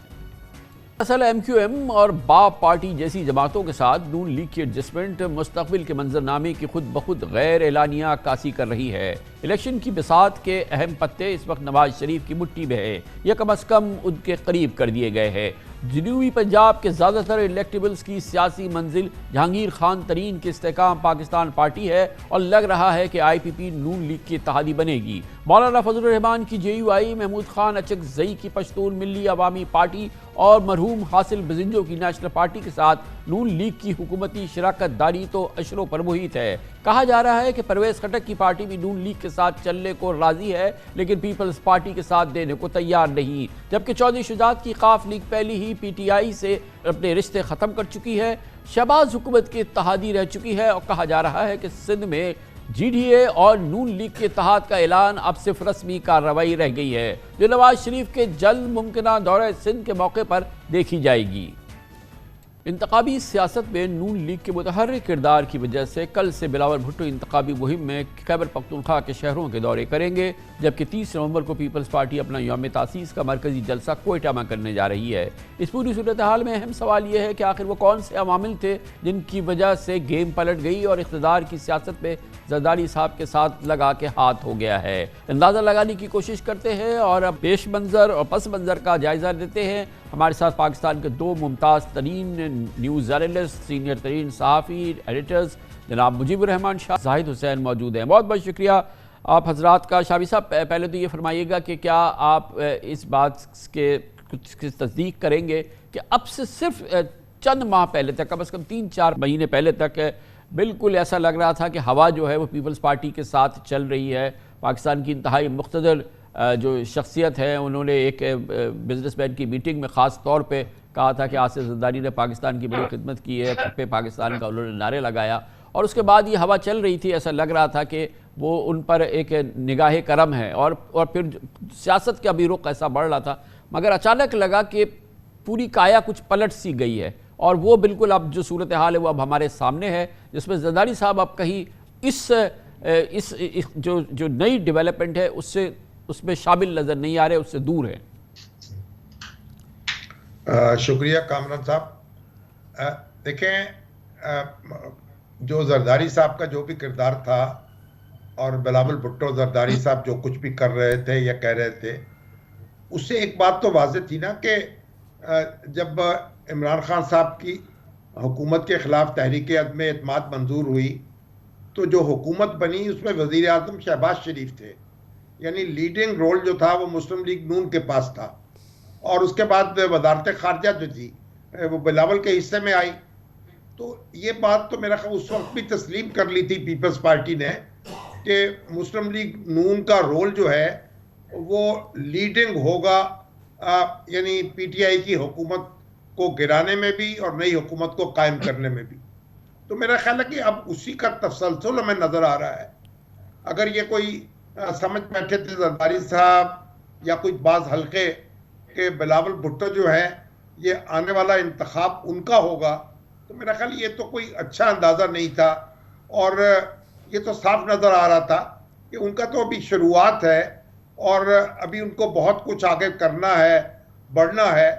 Speaker 2: असल MQM और बाप पार्टी जैसी जमातों के साथ नून लीग की एडजस्टमेंट मुस्तक़बिल के मंजरनामे की खुद ब खुद गैर एलानिया अक्कासी कर रही है। इलेक्शन की बिसात के अहम पत्ते इस वक्त नवाज शरीफ की मुट्ठी में है, या कम अज़ कम उनके करीब कर दिए गए हैं। जनूबी पंजाब के ज़्यादातर इलेक्टेबल्स की सियासी मंजिल जहांगीर खान तरीन के इस्तेकाम पाकिस्तान पार्टी है और लग रहा है कि IPP नून लीग की इत्तेहादी बनेगी। मौलाना फजलुर रहमान की JUI, महमूद खान अचकज़ई की पश्तून मिल्ली अवामी पार्टी और मरहूम हासिल बजिंजो की नेशनल पार्टी के साथ नून लीग की हुकूमती शराकत दारी तो अशरों पर मुहित है। कहा जा रहा है कि परवेज़ खटक की पार्टी भी नून लीग के साथ चलने को राजी है, लेकिन पीपल्स पार्टी के साथ देने को तैयार नहीं। जबकि चौधरी शुजात की काफ लीग पहले ही PTI से अपने रिश्ते ख़त्म कर चुकी है, शहबाज हुकूमत की इत्तेहादी रह चुकी है और कहा जा रहा है कि सिंध में GDA और नून लीग के इत्तेहाद का ऐलान अब सिर्फ रस्मी कार्रवाई रह गई है, जो नवाज शरीफ के जल्द मुमकिना दौरे सिंध के मौके पर देखी जाएगी। इंतखाबी सियासत में नून लीग के मुतहर्रिक किरदार की वजह से कल से बिलावल भुट्टो इंतखाबी मुहिम में खैबर पख्तूनख्वा के शहरों के दौरे करेंगे, जबकि 30 नवंबर को पीपल्स पार्टी अपना यौम तासीस का मरकजी जलसा कोयटा में करने जा रही है। इस पूरी सूरत हाल में अहम सवाल यह है कि आखिर वो कौन से अवामिल थे जिनकी वजह से गेम पलट गई और इक़्तिदार की सियासत में जरदारी साहब के साथ लगा के हाथ हो गया है। अंदाज़ा लगाने की कोशिश करते हैं और अब पेश मंज़र और पस मंज़र का जायज़ा लेते हैं। हमारे साथ पाकिस्तान के 2 मुमताज़ तरीन न्यूज़ जर्नलिस्ट, सीनियर तरीन सहाफ़ी एडिटर्स जनाब मुजीबुर रहमान शाह, जाहिद हुसैन मौजूद हैं। बहुत बहुत शुक्रिया आप हजरात का। शाबी साहब, पहले तो ये फरमाइएगा कि क्या आप इस बात के कुछ की तस्दीक करेंगे कि अब से सिर्फ चंद माह पहले तक, कम अज़ कम 3-4 महीने पहले तक बिल्कुल ऐसा लग रहा था कि हवा जो है वो पीपल्स पार्टी के साथ चल रही है। पाकिस्तान की इंतहाई मुख्तदर जो शख्सियत है, उन्होंने एक बिजनेसमैन की मीटिंग में ख़ास तौर पे कहा था कि आसिफ जरदारी ने पाकिस्तान की बड़ी खिदमत की है, खप्पे पाकिस्तान का उन्होंने नारे लगाया और उसके बाद ये हवा चल रही थी। ऐसा लग रहा था कि वो उन पर एक निगाह करम है और फिर सियासत का भी रुख ऐसा बढ़ रहा था, मगर अचानक लगा कि पूरी काया कुछ पलट सी गई है और वो बिल्कुल अब जो सूरत हाल है वो अब हमारे सामने है, जिसमें जरदारी साहब अब कहीं इस जो नई डेवलपमेंट है उसमें शामिल नज़र नहीं आ रहे, उससे दूर है।
Speaker 5: शुक्रिया कामरान साहब। देखें, जो जरदारी साहब का जो भी किरदार था और बिलावल भुट्टो जरदारी साहब जो कुछ भी कर रहे थे या कह रहे थे, उससे एक बात तो वाज़ेह थी ना कि जब इमरान खान साहब की हुकूमत के ख़िलाफ़ तहरीक अदम एतमाद मंजूर हुई तो जो हुकूमत बनी उसमें वज़ीर आज़म शहबाज शरीफ थे, यानी लीडिंग रोल जो था वो मुस्लिम लीग नून के पास था और उसके बाद वज़ारत ख़ारजा जो थी वो बिलावल के हिस्से में आई। तो ये बात तो मेरा ख्याल उस वक्त भी तस्लीम कर ली थी पीपल्स पार्टी ने कि मुस्लिम लीग नून का रोल जो है वो लीडिंग होगा, यानी PTI की हुकूमत को गिराने में भी और नई हुकूमत को कायम करने में भी। तो मेरा ख्याल है कि अब उसी का तसलसल हमें नज़र आ रहा है अगर ये कोई समझ बैठे थे जरदारी साहब या कोई बाज हल्के के बिलावल भुट्टो जो है ये आने वाला इंतखाब उनका होगा, तो मेरा ख्याल ये तो कोई अच्छा अंदाज़ा नहीं था। और ये तो साफ नज़र आ रहा था कि उनका तो अभी शुरुआत है और अभी उनको बहुत कुछ आगे करना है, बढ़ना है,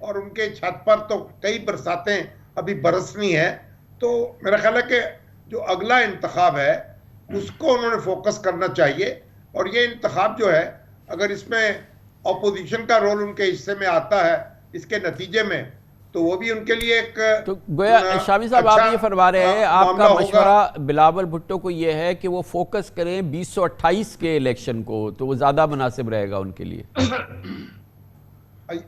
Speaker 5: और उनके छत पर तो कई बरसातें अभी बरसनी है। तो मेरा ख्याल है कि जो अगला इंतखाब है उसको उन्होंने फोकस करना चाहिए। और ये इंतखाब जो है अगर इसमें ऑपोजिशन का रोल उनके हिस्से में आता है इसके नतीजे में, तो वो भी उनके लिए एक
Speaker 2: तो गोया शामी साहब आप ये फरमा रहे हैं, आपका मशवरा बिलावल भुट्टो को ये है कि वो फोकस करें 2028 के इलेक्शन को, तो वो ज़्यादा मुनासिब रहेगा उनके लिए।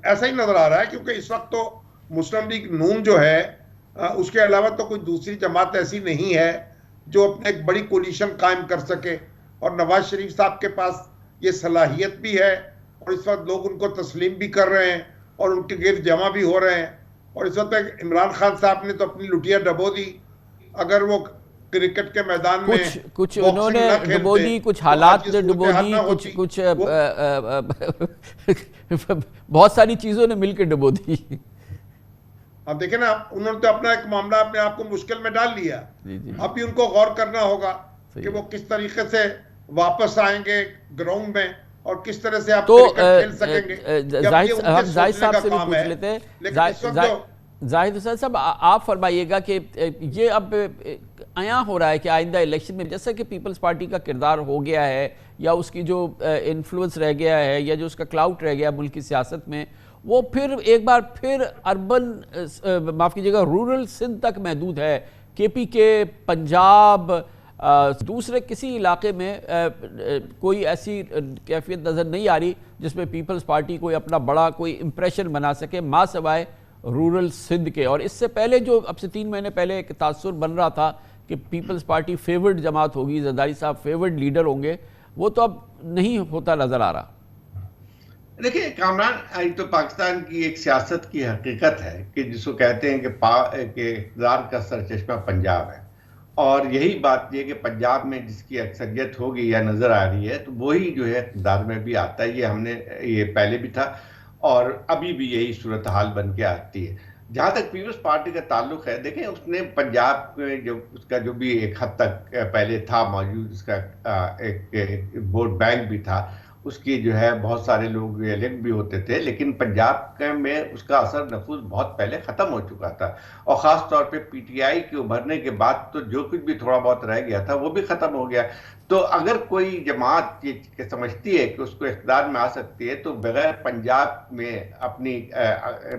Speaker 5: ऐसा ही नजर आ रहा है क्योंकि इस वक्त तो मुस्लिम लीग नून जो है उसके अलावा तो कोई दूसरी जमात ऐसी नहीं है जो अपने एक बड़ी कोलिशन कायम कर सके। और नवाज शरीफ साहब के पास ये सलाहियत भी है और इस वक्त लोग उनको तस्लीम भी कर रहे हैं और उनके गिर्द जमा भी हो रहे हैं। और इस वक्त इमरान खान साहब ने तो अपनी लुटिया डबो दी। अगर वो क्रिकेट के मैदान में
Speaker 2: कुछ उन्होंने डुबो दी, कुछ हालात डुबो दी, कुछ बहुत सारी चीजों ने मिलकर डुबो दी।
Speaker 5: अब देखें ना, उन्होंने तो अपना एक मामला अपने आप को मुश्किल में डाल लिया। अब भी उनको गौर करना होगा कि वो किस तरीके से वापस आएंगे ग्राउंड में और किस तरह से आप क्रिकेट खेल सकेंगे।
Speaker 2: जाहिद साहब से भी पूछ लेते हैं। जाहिद हुसैन साहब आप फरमाइएगा कि ये अब आया हो रहा है कि आइंदा इलेक्शन में जैसा कि पीपल्स पार्टी का किरदार हो गया है या उसकी जो इन्फ्लुएंस रह गया है या जो उसका क्लाउट रह गया मुल्क की सियासत में, वो फिर एक बार फिर अर्बन माफ़ कीजिएगा रूरल सिंध तक महदूद है। केपी के पंजाब दूसरे किसी इलाके में कोई ऐसी कैफियत नज़र नहीं आ रही जिसमें पीपल्स पार्टी कोई अपना बड़ा कोई इम्प्रेशन बना सके माँ सवाए रूरल सिंध के। और इससे पहले जो अब से 3 महीने पहले एक तासुर बन रहा था कि पीपल्स पार्टी फेवर्ड जमात होगी, जरदारी साहब फेवर्ड लीडर होंगे, वो तो अब नहीं होता नज़र आ रहा।
Speaker 6: देखिए कामरान, तो पाकिस्तान की एक सियासत की हकीकत है कि जिसको कहते हैं कि इक़्तिदार का सरचश्मा पंजाब है। और यही बात ये कि पंजाब में जिसकी अक्सरियत होगी या नज़र आ रही है तो वही जो है इक़्तिदार में भी आता है। ये पहले भी था और अभी भी यही सूरत हाल बन के आती है। जहाँ तक पीपल्स पार्टी का ताल्लुक है, देखें उसने पंजाब में जो उसका जो भी एक हद तक पहले था मौजूद, उसका एक वोट बैंक भी था, उसकी जो है बहुत सारे लोग इलेक्ट भी होते थे, लेकिन पंजाब में उसका असर नफूज बहुत पहले ख़त्म हो चुका था। और ख़ास तौर पे पीटीआई के उभरने के बाद तो जो कुछ भी थोड़ा बहुत रह गया था वो भी ख़त्म हो गया। तो अगर कोई जमात ये समझती है कि उसको इक़्तिदार में आ सकती है तो बगैर पंजाब में अपनी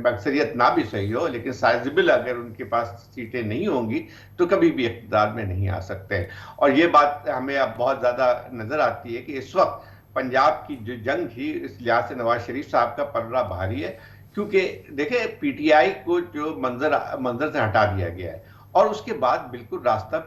Speaker 6: अक्सरियत ना भी सही हो लेकिन साइजेबल अगर उनके पास सीटें नहीं होंगी तो कभी भी इक़्तिदार में नहीं आ सकते हैं। और ये बात हमें अब बहुत ज़्यादा नज़र आती है कि इस वक्त पंजाब की जो जंग थी इस लिहाज से नवाज शरीफ साहब का पलड़ा भारी है, क्योंकि देखें पीटीआई को जो मंजर से हटा दिया गया है और उसके बाद बिल्कुल रास्ता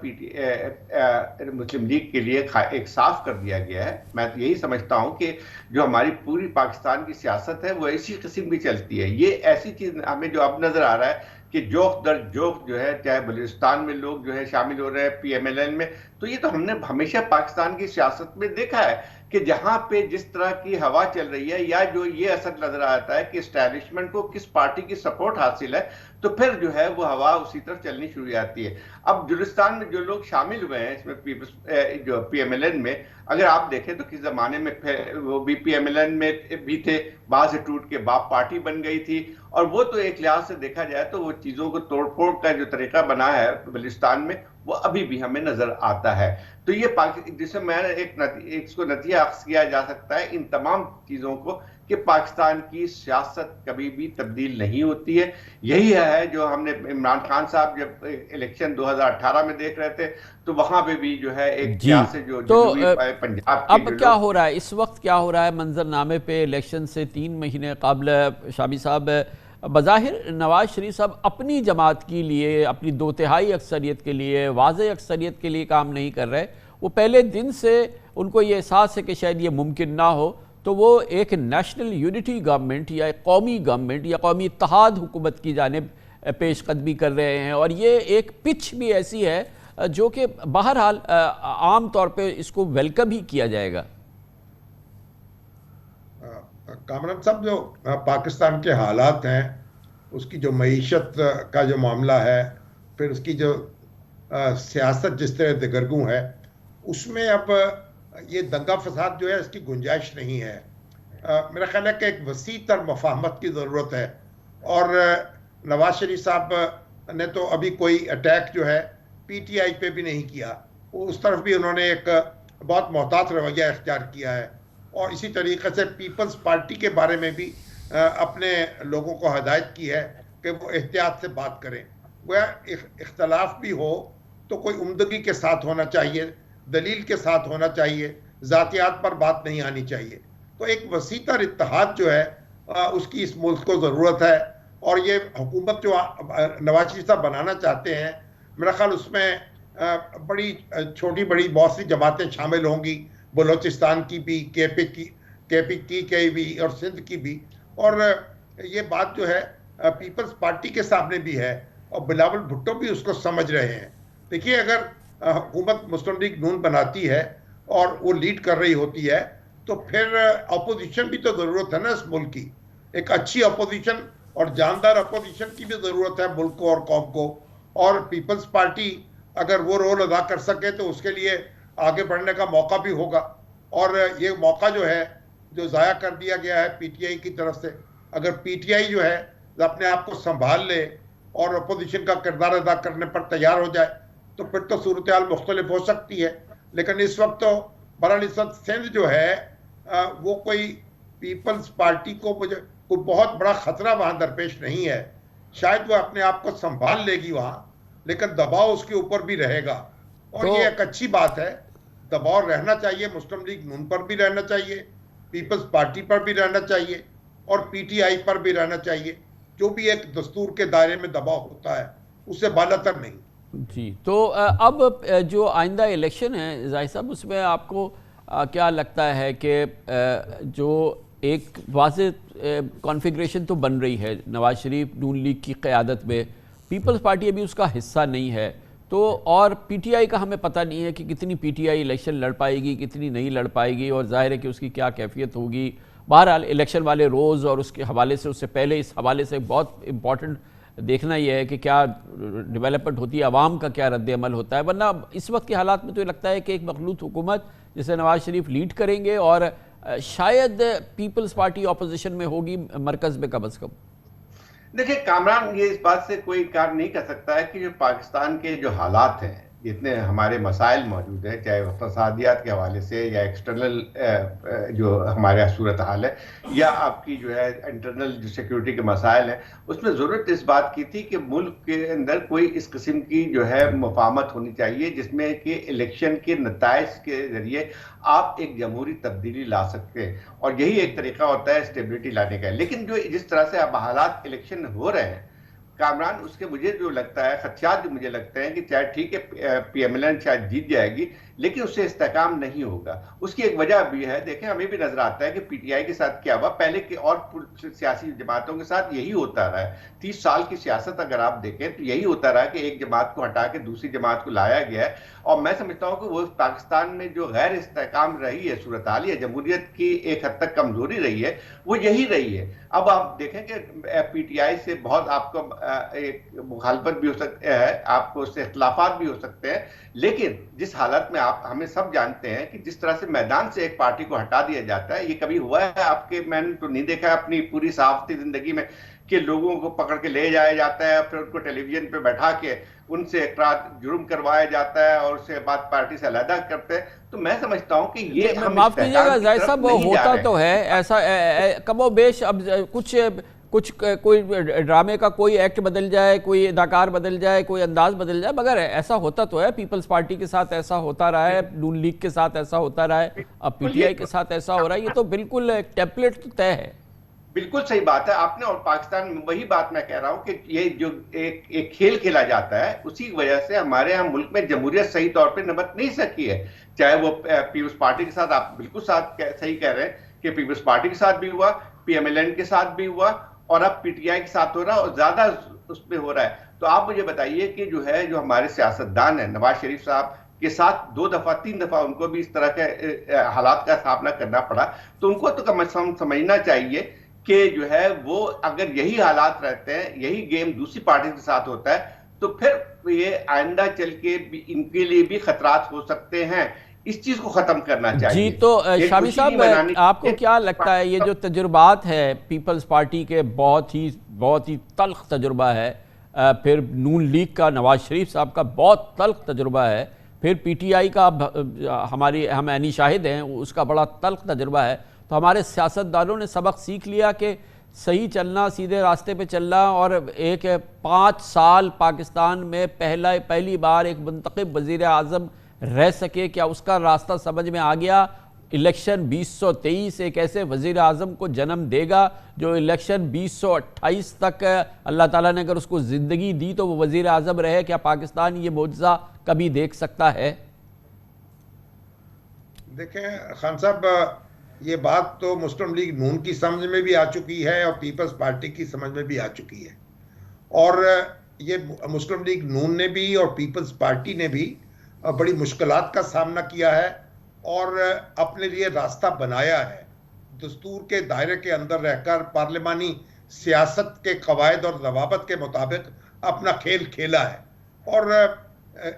Speaker 6: मुस्लिम लीग के लिए एक साफ कर दिया गया है। मैं यही समझता हूं कि जो हमारी पूरी पाकिस्तान की सियासत है वो इसी किस्म की चलती है। ये ऐसी चीज हमें जो अब नजर आ रहा है कि जोक दर जोक जो है, चाहे बलूचिस्तान में लोग जो है शामिल हो रहे हैं पीएमएलएन में, तो ये तो हमने हमेशा पाकिस्तान की सियासत में देखा है कि जहां पे जिस तरह की हवा चल रही है या जो ये असर नजर आता है कि एस्टैब्लिशमेंट को किस पार्टी की सपोर्ट हासिल है तो फिर जो है वो हवा उसी तरफ चलनी शुरू हो जाती है। अब बलूचिस्तान में जो लोग शामिल हुए हैं इसमें जो पीएमएलएन में, अगर आप देखें तो किस जमाने में वो भी पीएमएलएन में भी थे, बाद से टूट के बाप पार्टी बन गई थी। और वो तो एक लिहाज से देखा जाए तो वो चीजों को तोड़ फोड़ का जो तरीका बना है बलूचिस्तान में वो अभी भी हमें नजर आता है। तो ये जिसे मैं इसको नतीजा अख्स किया जा सकता है इन तमाम चीजों को कि पाकिस्तान की सियासत कभी भी तब्दील नहीं होती है। यही है जो हमने इमरान खान साहब जब इलेक्शन 2018 में देख रहे थे तो वहां पे भी जो है एक से जो
Speaker 2: तो
Speaker 6: पंजाब
Speaker 2: अब क्या हो रहा है इस वक्त, क्या हो रहा है मंजरनामे पे इलेक्शन से 3 महीने कबल? शामी साहब, बज़ाहिर नवाज शरीफ साहब अपनी जमात के लिए, अपनी 2/3 अक्सरियत के लिए, वाज़ेह अक्सरियत के लिए काम नहीं कर रहे। वो पहले दिन से उनको ये एहसास है कि शायद ये मुमकिन ना हो, तो वो एक नेशनल यूनिटी गवर्नमेंट या कौमी गवर्नमेंट या कौमी इत्तेहाद हुकूमत की जानिब पेश कदमी कर रहे हैं। और ये एक पिच भी ऐसी है जो कि बहरहाल आम तौर पे इसको वेलकम ही किया जाएगा?
Speaker 5: कामरान साहब, जो पाकिस्तान के हालात हैं, उसकी जो मईशत का जो मामला है, फिर उसकी जो सियासत जिस तरह दगरगू है, उसमें अब ये दंगा फसाद जो है इसकी गुंजाइश नहीं है। मेरा ख्याल है कि एक वसी तर मफाहमत की ज़रूरत है। और नवाज शरीफ साहब ने तो अभी कोई अटैक जो है पीटीआई पे भी नहीं किया, उस तरफ भी उन्होंने एक बहुत मोहतात रवैया इख्तियार किया है। और इसी तरीके से पीपल्स पार्टी के बारे में भी अपने लोगों को हदायत की है कि वो एहतियात से बात करें। गोया इख्तलाफ भी हो तो कोई उम्दगी के साथ होना चाहिए, दलील के साथ होना चाहिए, ज़ातियात पर बात नहीं आनी चाहिए। तो एक वसीतर इत्तेहाद जो है उसकी इस मुल्क को ज़रूरत है। और ये हुकूमत जो नवाज शरीफ साहब बनाना चाहते हैं, मेरा ख्याल उसमें बड़ी छोटी बड़ी बहुत सी जमातें शामिल होंगी, बलोचिस्तान की भी, केपी की भी और सिंध की भी। और ये बात जो है पीपल्स पार्टी के सामने भी है और बिलावल भुट्टो भी उसको समझ रहे हैं। देखिए, अगर हुकूमत मुस्लिम लीग नून बनाती है और वो लीड कर रही होती है, तो फिर अपोजिशन भी तो ज़रूरत है ना इस मुल्क की। एक अच्छी अपोजिशन और जानदार अपोजिशन की भी ज़रूरत है मुल्क को और कौम को। और पीपल्स पार्टी अगर वो रोल अदा कर सके तो उसके लिए आगे बढ़ने का मौका भी होगा। और ये मौका जो है जो ज़ाया कर दिया गया है पीटीआई की तरफ से, अगर पीटीआई जो है अपने आप को संभाल ले और अपोजिशन का किरदार अदा करने पर तैयार हो जाए, तो फिर तो सूरत हाल मुख्तलिफ हो सकती है। लेकिन इस वक्त तो बहरहाल इस वक्त सिंध जो है वो कोई पीपल्स पार्टी को मुझे कोई बहुत बड़ा खतरा वहाँ दरपेश नहीं है। शायद वो अपने आप को संभाल लेगी वहाँ, लेकिन दबाव उसके ऊपर भी रहेगा। और ये एक अच्छी बात है, दबाव रहना चाहिए, मुस्लिम लीग नून पर भी रहना चाहिए, पीपल्स पार्टी पर भी रहना चाहिए और पीटीआई पर भी रहना चाहिए। जो भी एक दस्तूर के दायरे में दबाव होता है उससे बालातर नहीं।
Speaker 2: जी, तो अब जो आइंदा इलेक्शन है जाहिर साहब, उसमें आपको क्या लगता है कि जो एक वाज़ेह कॉन्फ़िगरेशन तो बन रही है नवाज शरीफ नून लीग की क़यादत में, पीपल्स पार्टी अभी उसका हिस्सा नहीं है, तो और पीटीआई का हमें पता नहीं है कि कितनी पीटीआई इलेक्शन लड़ पाएगी, कितनी नहीं लड़ पाएगी, और जाहिर है कि उसकी क्या कैफियत होगी। बहरहाल इलेक्शन वाले रोज़ और उसके हवाले से, उससे पहले इस हवाले से बहुत इम्पॉर्टेंट देखना यह है कि क्या डेवलपमेंट होती है, आवाम का क्या रद्द-ए-अमल होता है। वरना इस वक्त के हालात में तो ये लगता है कि एक मखलूत हुकूमत जिसे नवाज शरीफ लीड करेंगे और शायद पीपल्स पार्टी अपोजिशन में होगी मरकज़ में कम अज़ कम।
Speaker 6: देखिए कामरान, ये इस बात से कोई इनकार नहीं कर सकता है कि जो पाकिस्तान के जो हालात हैं, जितने हमारे मसाइल मौजूद हैं, चाहे फसादियात के हवाले से या एक्सटर्नल जो हमारे सूरत हाल है या आपकी जो है इंटरनल जो सिक्योरिटी के मसाइल हैं, उसमें ज़रूरत इस बात की थी कि मुल्क के अंदर कोई इस किस्म की जो है मुफाहमत होनी चाहिए जिसमें कि इलेक्शन के नताइज के ज़रिए आप एक जमहूरी तब्दीली ला सकते हैं। और यही एक तरीका होता है स्टेबिलिटी लाने का। लेकिन जो जिस तरह से अब हालात इलेक्शन हो रहे हैं कामरान, उसके मुझे जो लगता है खदशात जो मुझे लगते हैं कि चाहे ठीक है पीएमएलएन शायद जीत जाएगी, लेकिन उससे इस्तेहकाम नहीं होगा। उसकी एक वजह भी है, देखें हमें भी नजर आता है कि पीटीआई के साथ क्या हुआ, पहले के और सियासी जमातों के साथ यही होता रहा है। 30 साल की सियासत अगर आप देखें तो यही होता रहा है कि एक जमात को हटा के दूसरी जमात को लाया गया है। और मैं समझता हूं कि वो पाकिस्तान में जो गैर इस्तेहकाम रही है सूरत हाल या जमहूरियत की एक हद तक कमजोरी रही है, वो यही रही है। अब आप देखें कि पीटीआई से बहुत आपको एक मुखालफत भी हो सकती है, आपको उससे इख्तलाफात भी हो सकते हैं, लेकिन जिस हालत में आप हमें सब जानते हैं कि जिस तरह से मैदान से एक पार्टी को हटा दिया जाता है, ये कभी हुआ है आपके? मैंने तो नहीं देखा अपनी पूरी सहाफती जिंदगी में कि लोगों को पकड़ के ले जाया जाता है, फिर उनको टेलीविजन पे बैठा के उनसे इकरार जुर्म करवाया जाता है और उसके बाद पार्टी से अलग करते हैं। तो मैं समझता हूं कि ये
Speaker 2: माफ कीजिएगा जाहिर साहब, होता तो है ऐसा कमोबेश। अब कुछ कोई ड्रामे का कोई एक्ट बदल जाए, कोई अदाकार बदल जाए, कोई अंदाज बदल जाए, मगर ऐसा होता तो है। पीपल्स पार्टी के साथ ऐसा होता रहा है, नून लीग के साथ ऐसा होता रहा है, अब पीटीआई के साथ ऐसा हो रहा है। ये तो बिल्कुल टेम्पलेट तो तय है।
Speaker 6: बिल्कुल सही बात है आपने। और पाकिस्तान में वही बात मैं कह रहा हूं कि ये जो एक खेल खेला जाता है, उसी वजह से हमारे यहाँ मुल्क में जमहूरियत सही तौर पे निभट नहीं सकी है। चाहे वो पीपल्स पार्टी के साथ, आप बिल्कुल सही कह रहे हैं कि पीपल्स पार्टी के साथ भी हुआ, पीएमएलएन के साथ भी हुआ और अब पीटीआई के साथ हो रहा। और ज्यादा उसमें हो रहा है। तो आप मुझे बताइए कि जो है, जो हमारे सियासतदान है, नवाज शरीफ साहब के साथ 2 दफा 3 दफा उनको भी इस तरह के हालात का सामना करना पड़ा, तो उनको तो कम से कम समझना चाहिए कि जो है वो अगर यही हालात रहते हैं, यही गेम दूसरी पार्टी के साथ होता है, तो फिर ये आइंदा चल के इनके लिए भी खतरात हो सकते हैं। इस चीज को खत्म करना चाहिए।
Speaker 2: जी, तो शामी साहब, आपको क्या लगता है, ये जो तजुर्बात है पीपल्स पार्टी के, बहुत ही तल्ख तजुर्बा है, फिर नून लीग का, नवाज शरीफ साहब का बहुत तल्ख तजुर्बा है, फिर पीटीआई का हम ऐनी शाहिद हैं, उसका बड़ा तल्ख तजुर्बा है, तो हमारे सियासतदानों ने सबक सीख लिया कि सही चलना, सीधे रास्ते पे चलना, और एक 5 साल पाकिस्तान में पहली बार एक मुंतखब वज़ीर आज़म रह सके, क्या उसका रास्ता समझ में आ गया? इलेक्शन 2023 एक ऐसे वज़ीर आज़म को जन्म देगा जो इलेक्शन 2028 तक अल्लाह ताला ने अगर उसको ज़िंदगी दी तो वो वज़ीर आज़म रहे। क्या पाकिस्तान ये मौजज़ा कभी देख सकता है?
Speaker 5: देखें खान साहब, ये बात तो मुस्लिम लीग नून की समझ में भी आ चुकी है और पीपल्स पार्टी की समझ में भी आ चुकी है, और ये मुस्लिम लीग नून ने भी और पीपल्स पार्टी ने भी बड़ी मुश्किलात का सामना किया है और अपने लिए रास्ता बनाया है। दस्तूर के दायरे के अंदर रहकर पार्लिमानी सियासत के कवायद और जवाबत के मुताबिक अपना खेल खेला है, और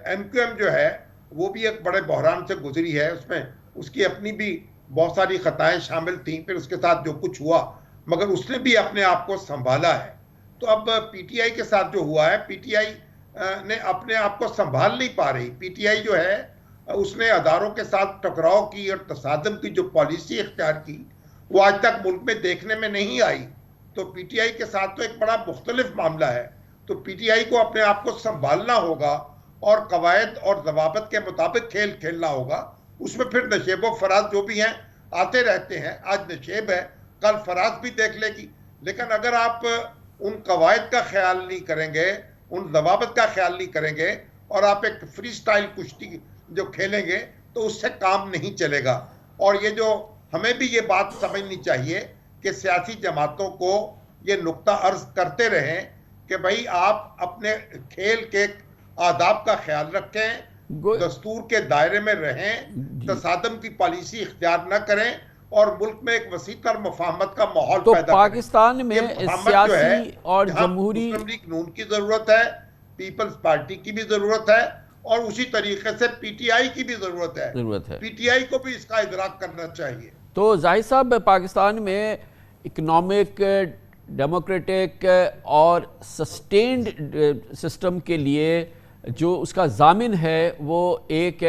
Speaker 5: एमक्यूएम जो है वो भी एक बड़े बहरान से गुजरी है, उसमें उसकी अपनी भी बहुत सारी खताएं शामिल थीं, फिर उसके साथ जो कुछ हुआ, मगर उसने भी अपने आप को संभाला है। तो अब पीटीआई के साथ जो हुआ है, पीटीआई ने अपने आप को संभाल नहीं पा रही। पीटीआई जो है उसने अदारों के साथ टकराव की और तसादम की जो पॉलिसी इख्तियार की, वो आज तक मुल्क में देखने में नहीं आई। तो पीटीआई के साथ तो एक बड़ा मुख्तलिफ मामला है। तो पीटीआई को अपने आप को संभालना होगा और कवायद और जवाबत के मुताबिक खेल खेलना होगा। उसमें फिर नशेब व फराज जो भी हैं आते रहते हैं, आज नशेब है, कल फराज भी देख लेगी। लेकिन अगर आप उन कवायद का ख्याल नहीं करेंगे, उन जवाबत का ख्याल नहीं करेंगे और आप एक फ्री स्टाइल कुश्ती जो खेलेंगे, तो उससे काम नहीं चलेगा। और ये जो हमें भी ये बात समझनी चाहिए कि सियासी जमातों को ये नुक्ता अर्ज करते रहें कि भाई आप अपने खेल के आदाब का ख्याल रखें, दस्तूर के दायरे में रहें, तसादम की पॉलिसी इख्तियार न करें और मुल्क में एक वसीतर मुफाहमत का माहौल
Speaker 2: तो
Speaker 5: पैदा
Speaker 2: पाकिस्तान में सियासी और जमहूरी
Speaker 5: मुस्लिम लीग नून की जरूरत है, पीपल्स पार्टी की भी जरूरत है और उसी तरीके से पीटीआई की भी जरूरत है। पीटीआई को भी इसका इदराक करना चाहिए।
Speaker 2: तो जाहिद साहब, पाकिस्तान में इकोनॉमिक, डेमोक्रेटिक और सस्टेन्ड सिस्टम के लिए जो उसका ज़ामिन है वो एक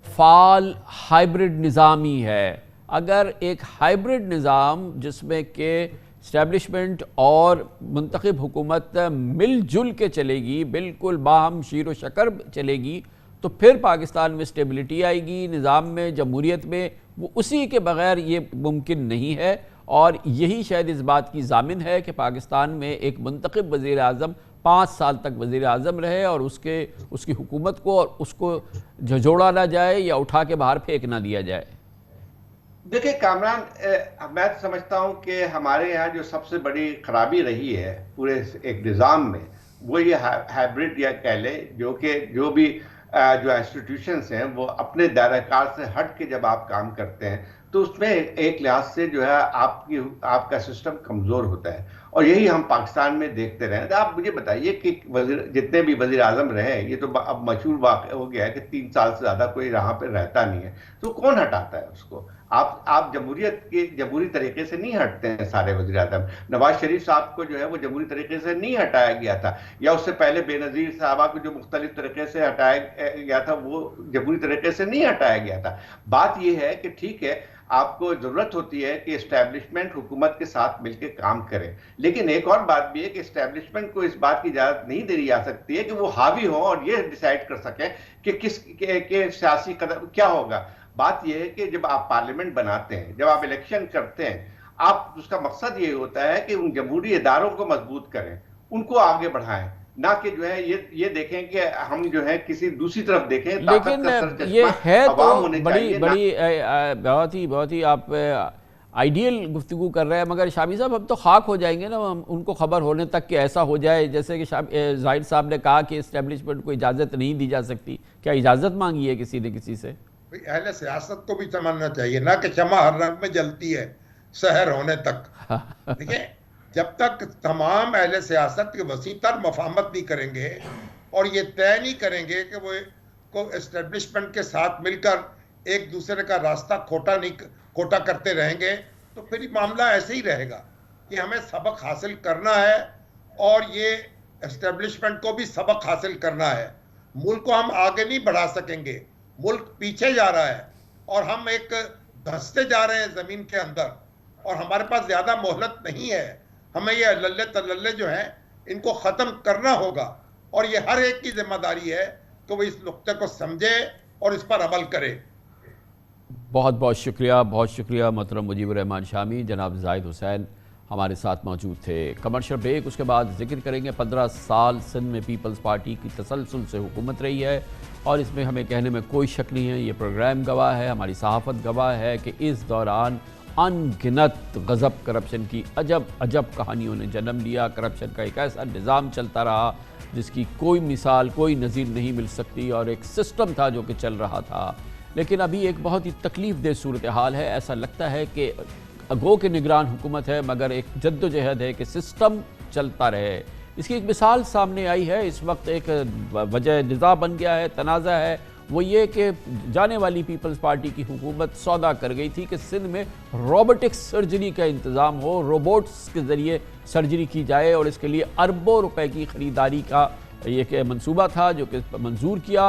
Speaker 2: फ़ाल हाइब्रिड निज़ाम ही है। अगर एक हाइब्रिड निज़ाम जिसमें के इस्टेब्लिशमेंट और मुंतखब हुकूमत मिलजुल के चलेगी, बिल्कुल बाहम शीर व शकर चलेगी, तो फिर पाकिस्तान में स्टेबिलिटी आएगी, निज़ाम में, जमहूरियत में। वो उसी के बग़ैर ये मुमकिन नहीं है, और यही शायद इस बात की ज़ामिन है कि पाकिस्तान में एक मुंतखब वज़ीर आज़म 5 साल तक वज़ीर आज़म रहे और उसकी हुकूमत को और उसको झंझोड़ा ना जाए या उठा के बाहर फेंक ना दिया जाए।
Speaker 6: देखिए कामरान, मैं समझता हूं कि हमारे यहाँ जो सबसे बड़ी खराबी रही है पूरे एक निज़ाम में, वो ये हाइब्रिड या कह ले, जो भी जो इंस्टीट्यूशंस हैं वो अपने दायरा-कार से हट के जब आप काम करते हैं तो उसमें एक लिहाज से जो है आपका सिस्टम कमज़ोर होता है, और यही हम पाकिस्तान में देखते रहे। तो आप मुझे बताइए कि जितने भी वज़ीर आज़म रहे, ये तो अब मशहूर वाक़या हो गया है कि 3 साल से ज़्यादा कोई यहाँ पे रहता नहीं है, तो कौन हटाता है उसको? आप जमहूरी तरीके से नहीं हटते हैं सारे वज़ीर आज़म। नवाज शरीफ साहब को जो है वो जमहूरी तरीके से नहीं हटाया गया था, या उससे पहले बेनज़ीर साहबा को जो मुख्तलिफ तरीके से हटाया गया था वो जमहूरी तरीके से नहीं हटाया गया था। बात यह है कि ठीक है, आपको जरूरत होती है कि एस्टैब्लिशमेंट हुकूमत के साथ मिलकर काम करे, लेकिन एक और बात भी है कि एस्टैब्लिशमेंट को इस बात की इजाजत नहीं दी जा सकती है कि वो हावी हो और ये डिसाइड कर सके कि किस के सियासी कदम क्या होगा। बात यह है कि जब आप पार्लियामेंट बनाते हैं, जब आप इलेक्शन करते हैं, आप उसका मकसद ये होता है कि उन जमहूरी इदारों को मजबूत करें, उनको आगे बढ़ाएं, ना कि जो है ये देखें कि हम जो है किसी दूसरी तरफ देखें।
Speaker 2: लेकिन ये है तो बड़ी बहुत ही आप आइडियल गुफ्तगू कर रहे हैं, मगर शामी साहब हम तो खाक हो जाएंगे ना उनको खबर होने तक कि ऐसा हो जाए। जैसे कि जाहिद साहब ने कहा कि इस्टेब्लिशमेंट को इजाज़त नहीं दी जा सकती, क्या इजाज़त मांगी है किसी ने किसी से?
Speaker 5: अहले सियासत को भी समझना चाहिए ना कि शमा हर रंग में जलती है शहर होने तक। देखिए, जब तक तमाम अहले सियासत के वसी तर मफाहमत नहीं करेंगे और ये तय नहीं करेंगे कि वो को एस्टेब्लिशमेंट के साथ मिलकर एक दूसरे का रास्ता खोटा करते रहेंगे, तो फिर मामला ऐसे ही रहेगा कि हमें सबक हासिल करना है और ये एस्टेब्लिशमेंट को भी सबक हासिल करना है। मुल्क को हम आगे नहीं बढ़ा सकेंगे, मुल्क पीछे जा रहा है और हम एक धंसते जा रहे हैं जमीन के अंदर और हमारे पास ज्यादा मोहलत नहीं है। हमें ये लल्ले तल्ले जो हैं इनको खत्म करना होगा और ये हर एक की जिम्मेदारी है कि वो इस नुक्ते को समझे और इस पर अमल करे।
Speaker 2: बहुत बहुत शुक्रिया मोहतरम मुजीबुर रहमान शामी। जनाब जाहिद हुसैन हमारे साथ मौजूद थे। कमर्शियल ब्रेक, उसके बाद जिक्र करेंगे 15 साल सिंध में पीपल्स पार्टी की तसलसल से हुकूमत रही है और इसमें हमें कहने में कोई शक नहीं है, ये प्रोग्राम गवाह है, हमारी सहाफ़त गवाह है कि इस दौरान अनगिनत गज़ब करप्शन की अजब कहानियों ने जन्म लिया। करप्शन का एक ऐसा निज़ाम चलता रहा जिसकी कोई मिसाल, कोई नज़ीर नहीं मिल सकती और एक सिस्टम था जो कि चल रहा था। लेकिन अभी एक बहुत ही तकलीफ़ दह सूरत हाल है। ऐसा लगता है कि गो के निगरान हुकूमत है मगर एक जद्दोजहद है कि सिस्टम चलता रहे। इसकी एक मिसाल सामने आई है। इस वक्त एक वजह निज़ा बन गया है, तनाज़ा है, वो ये कि जाने वाली पीपल्स पार्टी की हुकूमत सौदा कर गई थी कि सिंध में रोबोटिक्स सर्जरी का इंतज़ाम हो, रोबोट्स के ज़रिए सर्जरी की जाए और इसके लिए अरबों रुपए की ख़रीदारी का एक मंसूबा था जो कि मंजूर किया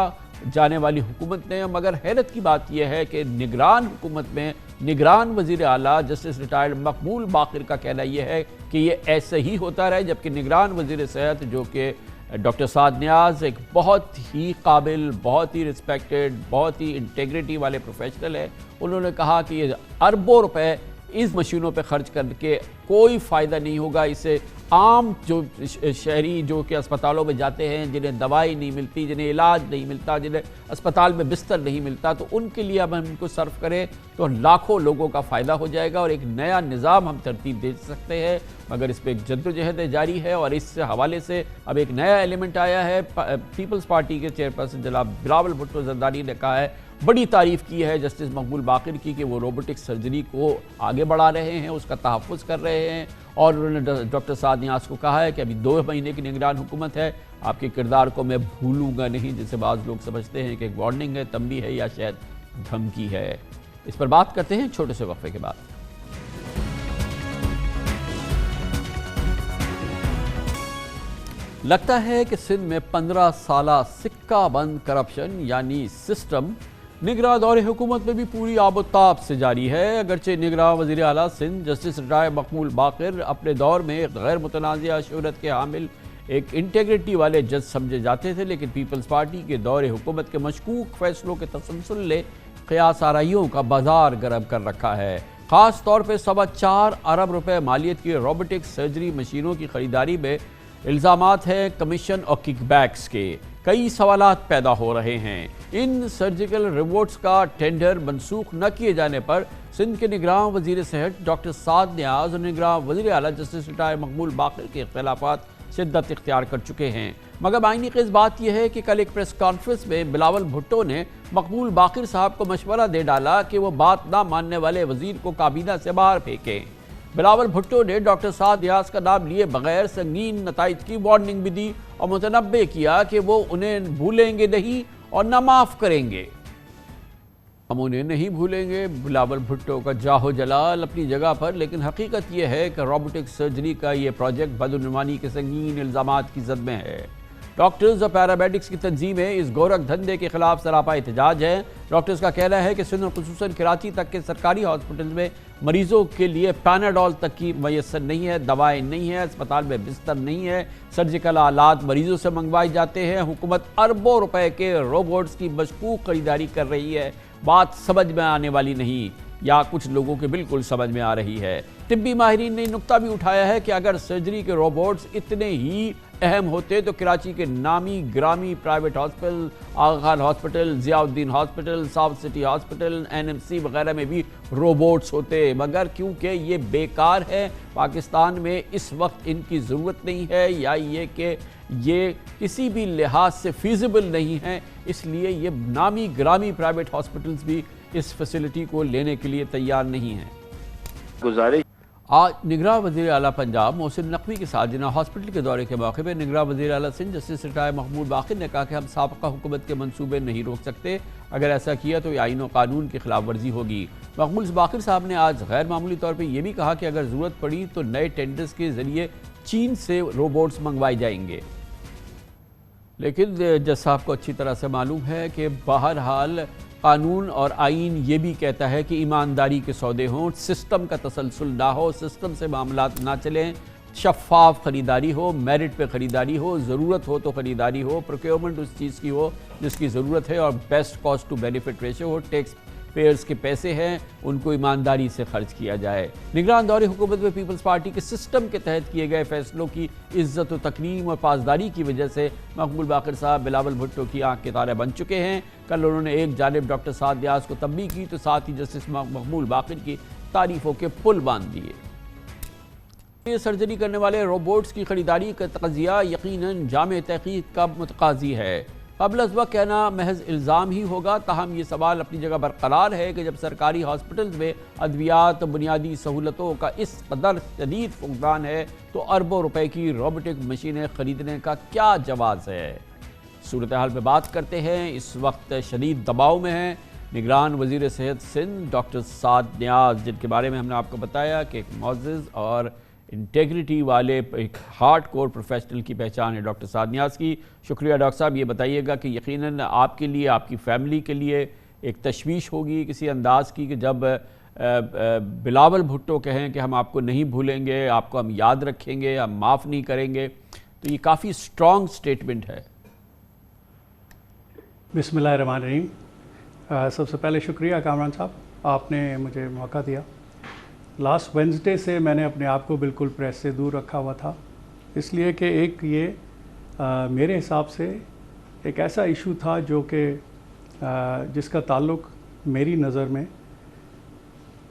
Speaker 2: जाने वाली हुकूमत ने। मगर हैरत की बात यह है कि निगरान हुकूमत में निगरान वज़ीर आला जस्टिस रिटायर्ड मकबूल बाक़िर का कहना यह है कि ये ऐसे ही होता रहे, जबकि निगरान वज़ीर सेहत जो कि डॉक्टर साद नियाज़ एक बहुत ही काबिल, बहुत ही रिस्पेक्टेड, बहुत ही इंटेग्रिटी वाले प्रोफेशनल है, उन्होंने कहा कि ये अरबों रुपए इस मशीनों पे खर्च करके कोई फ़ायदा नहीं होगा। इससे आम जो शहरी जो कि अस्पतालों में जाते हैं, जिन्हें दवाई नहीं मिलती, जिन्हें इलाज नहीं मिलता, जिन्हें अस्पताल में बिस्तर नहीं मिलता, तो उनके लिए अब हम इनको सर्व करें तो लाखों लोगों का फ़ायदा हो जाएगा और एक नया निज़ाम हम तरतीब दे सकते हैं। मगर इस पर एक जद्दोजहद जारी है और इस हवाले से अब एक नया एलिमेंट आया है। पीपल्स पार्टी के चेयरपर्सन जनाब बिलावल भुट्टो जरदारी ने कहा है, बड़ी तारीफ़ की है जस्टिस मकबूल बाक़िर की कि वो रोबोटिक सर्जरी को आगे बढ़ा रहे हैं, उसका तहफ़्फ़ुज़ कर रहे हैं और उन्होंने डॉक्टर साद नियाज़ को कहा है कि अभी 2 महीने की निगरान हुकूमत है, आपके किरदार को मैं भूलूंगा नहीं, जिसे बाज़ लोग समझते हैं कि एक वार्निंग है, तंबी है या शायद धमकी है। इस पर बात करते हैं छोटे से वक्फे के बाद। लगता है कि सिंध में 15 साला सिक्का बंद करप्शन यानी सिस्टम निगरान दौरे हुकूमत में भी पूरी आबोताब से जारी है। अगरचे निगरान वज़ीर आला सिंध जस्टिस रिटायर्ड मकबूल बाक़िर अपने दौर में गैर मुतनाज़िया शोहरत के हामिल एक इंटेग्रिटी वाले जज समझे जाते थे, लेकिन पीपल्स पार्टी के दौरे हुकूमत के मशकूक फैसलों के तसलसल ने क़यास आराइयों का बाजार गर्म कर रखा है। ख़ास तौर पर 4.25 अरब रुपए मालियत की रोबोटिक सर्जरी मशीनों की ख़रीदारी में इल्ज़ामात हैं कमीशन और किकबैक्स के। कई सवालात पैदा हो रहे हैं। इन सर्जिकल रोबोट्स का टेंडर मनसूख न किए जाने पर सिंध के निगरान वज़ीर सेहत डॉक्टर साद नियाज़ और निगरान वज़ीर आला जस्टिस रिटायर्ड मकबूल बाक़िर के इख्तिलाफ़ात शिद्दत इख्तियार कर चुके हैं। मगर मायने ख़ेज़ बात यह है कि कल एक प्रेस कॉन्फ्रेंस में बिलावल भुट्टो ने मकबूल बाक़िर साहब को मशवरा दे डाला कि वो बात ना मानने वाले वज़ीर को काबीना से बाहर फेंकें। बिलावल भुट्टो ने डॉक्टर साद नियाज़ का नाम लिए बगैर संगीन नताइज की वार्निंग भी दी और मुतनब्बे किया कि वो उन्हें भूलेंगे नहीं और ना माफ़ करेंगे। हम उन्हें नहीं भूलेंगे, बिलावल भुट्टो का जाहो जलाल अपनी जगह पर, लेकिन हकीकत यह है कि रोबोटिक सर्जरी का ये प्रोजेक्ट बदउनवानी के संगीन इल्ज़ामात की जद में है। डॉक्टर्स और पैरामेडिक्स की तंजीमें इस गोरख धंधे के खिलाफ सरापा एहतजाज है। डॉक्टर्स का कहना है कि सिंध और खुसूसन कराची तक के सरकारी हॉस्पिटल में मरीजों के लिए पैनाडोल तक की मैसर नहीं है, दवाएं नहीं है, अस्पताल में बिस्तर नहीं है, सर्जिकल आलात मरीजों से मंगवाए जाते हैं। हुकूमत अरबों रुपए के रोबोट्स की मशकूक खरीदारी कर रही है। बात समझ में आने वाली नहीं या कुछ लोगों के बिल्कुल समझ में आ रही है। तिब्बी माहिरीन ने नुक्ता भी उठाया है कि अगर सर्जरी के रोबोट्स इतने ही अहम होते तो कराची के नामी ग्रामी private hospital, Aga Khan hospital, Ziauddin hospital, south city hospital, NMC वगैरह में भी रोबोट्स होते, मगर क्योंकि ये बेकार है, पाकिस्तान में इस वक्त इनकी ज़रूरत नहीं है, या ये कि ये किसी भी लिहाज से फीजिबल नहीं है, इसलिए ये नामी ग्रामी प्राइवेट हॉस्पिटल्स भी इस फैसिलिटी को लेने के लिए तैयार नहीं हैं।
Speaker 7: गुजारिश
Speaker 2: आज निगरान वज़ीर आला पंजाब मोहसिन नकवी के साथ जिना हॉस्पिटल के दौरे के मौके पर निगरान वज़ीर आला सिंध जस्टिस रिटायर्ड महमूद बाक़िर ने कहा कि हम साबका हुकूमत के मंसूबे नहीं रोक सकते, अगर ऐसा किया तो ये आईन और कानून की खिलाफ वर्जी होगी। महमूद बाक़िर साहब ने आज गैर मामूली तौर पर यह भी कहा कि अगर ज़रूरत पड़ी तो नए टेंडर्स के ज़रिए चीन से रोबोट्स मंगवाए जाएंगे। लेकिन जज साहब को अच्छी तरह से मालूम है कि बहरहाल कानून और आइन ये भी कहता है कि ईमानदारी के सौदे हों, सिस्टम का तसलसल ना हो, सिस्टम से मामलात ना चलें, शफाफ ख़रीदारी हो, मेरिट पे ख़रीदारी हो, ज़रूरत हो तो ख़रीदारी हो, प्रोक्योरमेंट उस चीज़ की हो जिसकी ज़रूरत है और best cost to benefit ratio हो, टैक्स पेयर्स के पैसे हैं उनको ईमानदारी से खर्च किया जाए। निगरान दौरे हुकूमत में पीपल्स पार्टी के सिस्टम के तहत किए गए फैसलों की इज्जत व तकरीम और पासदारी की वजह से मकबूल बाक़िर साहब बिलावल भुट्टो की आंख के तारे बन चुके हैं। कल उन्होंने एक जानिब डॉक्टर साद न्याज़ को तंबीह की तो साथ ही जस्टिस मकबूल बाक़िर की तारीफ़ों के पुल बांध दिए। ये सर्जरी करने वाले रोबोट्स की खरीदारी का तक़ज़िया यकीनन जामे तहक़ीक़ का मुतक़ाज़ी है। क़ब्ल अज़ वक़्त कहना महज इल्ज़ाम ही होगा, ताहम ये सवाल अपनी जगह बरकरार है कि जब सरकारी हॉस्पिटल्स में अद्वियात बुनियादी सहूलतों का इस कदर शदीद फुक़दान है तो अरबों रुपए की रोबोटिक मशीनें ख़रीदने का क्या जवाज़ है। सूरत हाल में बात करते हैं, इस वक्त शदीद दबाव में हैं निगरान वज़ीर सेहत सिंध डॉक्टर साद न्याज़, जिनके बारे में हमने आपको बताया कि एक मुअज़्ज़िज़ और इंटेग्रिटी वाले एक हार्ड कोर प्रोफेशनल की पहचान है डॉक्टर साद न्याज़ की। शुक्रिया डॉक्टर साहब। ये बताइएगा कि यकीनन आपके लिए, आपकी फ़ैमिली के लिए एक तशवीश होगी किसी अंदाज़ की कि जब बिलावल भुट्टो कहें कि हम आपको नहीं भूलेंगे, आपको हम याद रखेंगे, हम माफ़ नहीं करेंगे, तो ये काफ़ी स्ट्रॉन्ग स्टेटमेंट है।
Speaker 8: बिस्मिल्लाहिर्रहमानिर्रहीम। सबसे पहले शुक्रिया कामरान साहब, आपने मुझे मौका दिया। लास्ट वेंसडे से मैंने अपने आप को बिल्कुल प्रेस से दूर रखा हुआ था, इसलिए कि एक ये मेरे हिसाब से एक ऐसा इशू था जो कि जिसका ताल्लुक़ मेरी नज़र में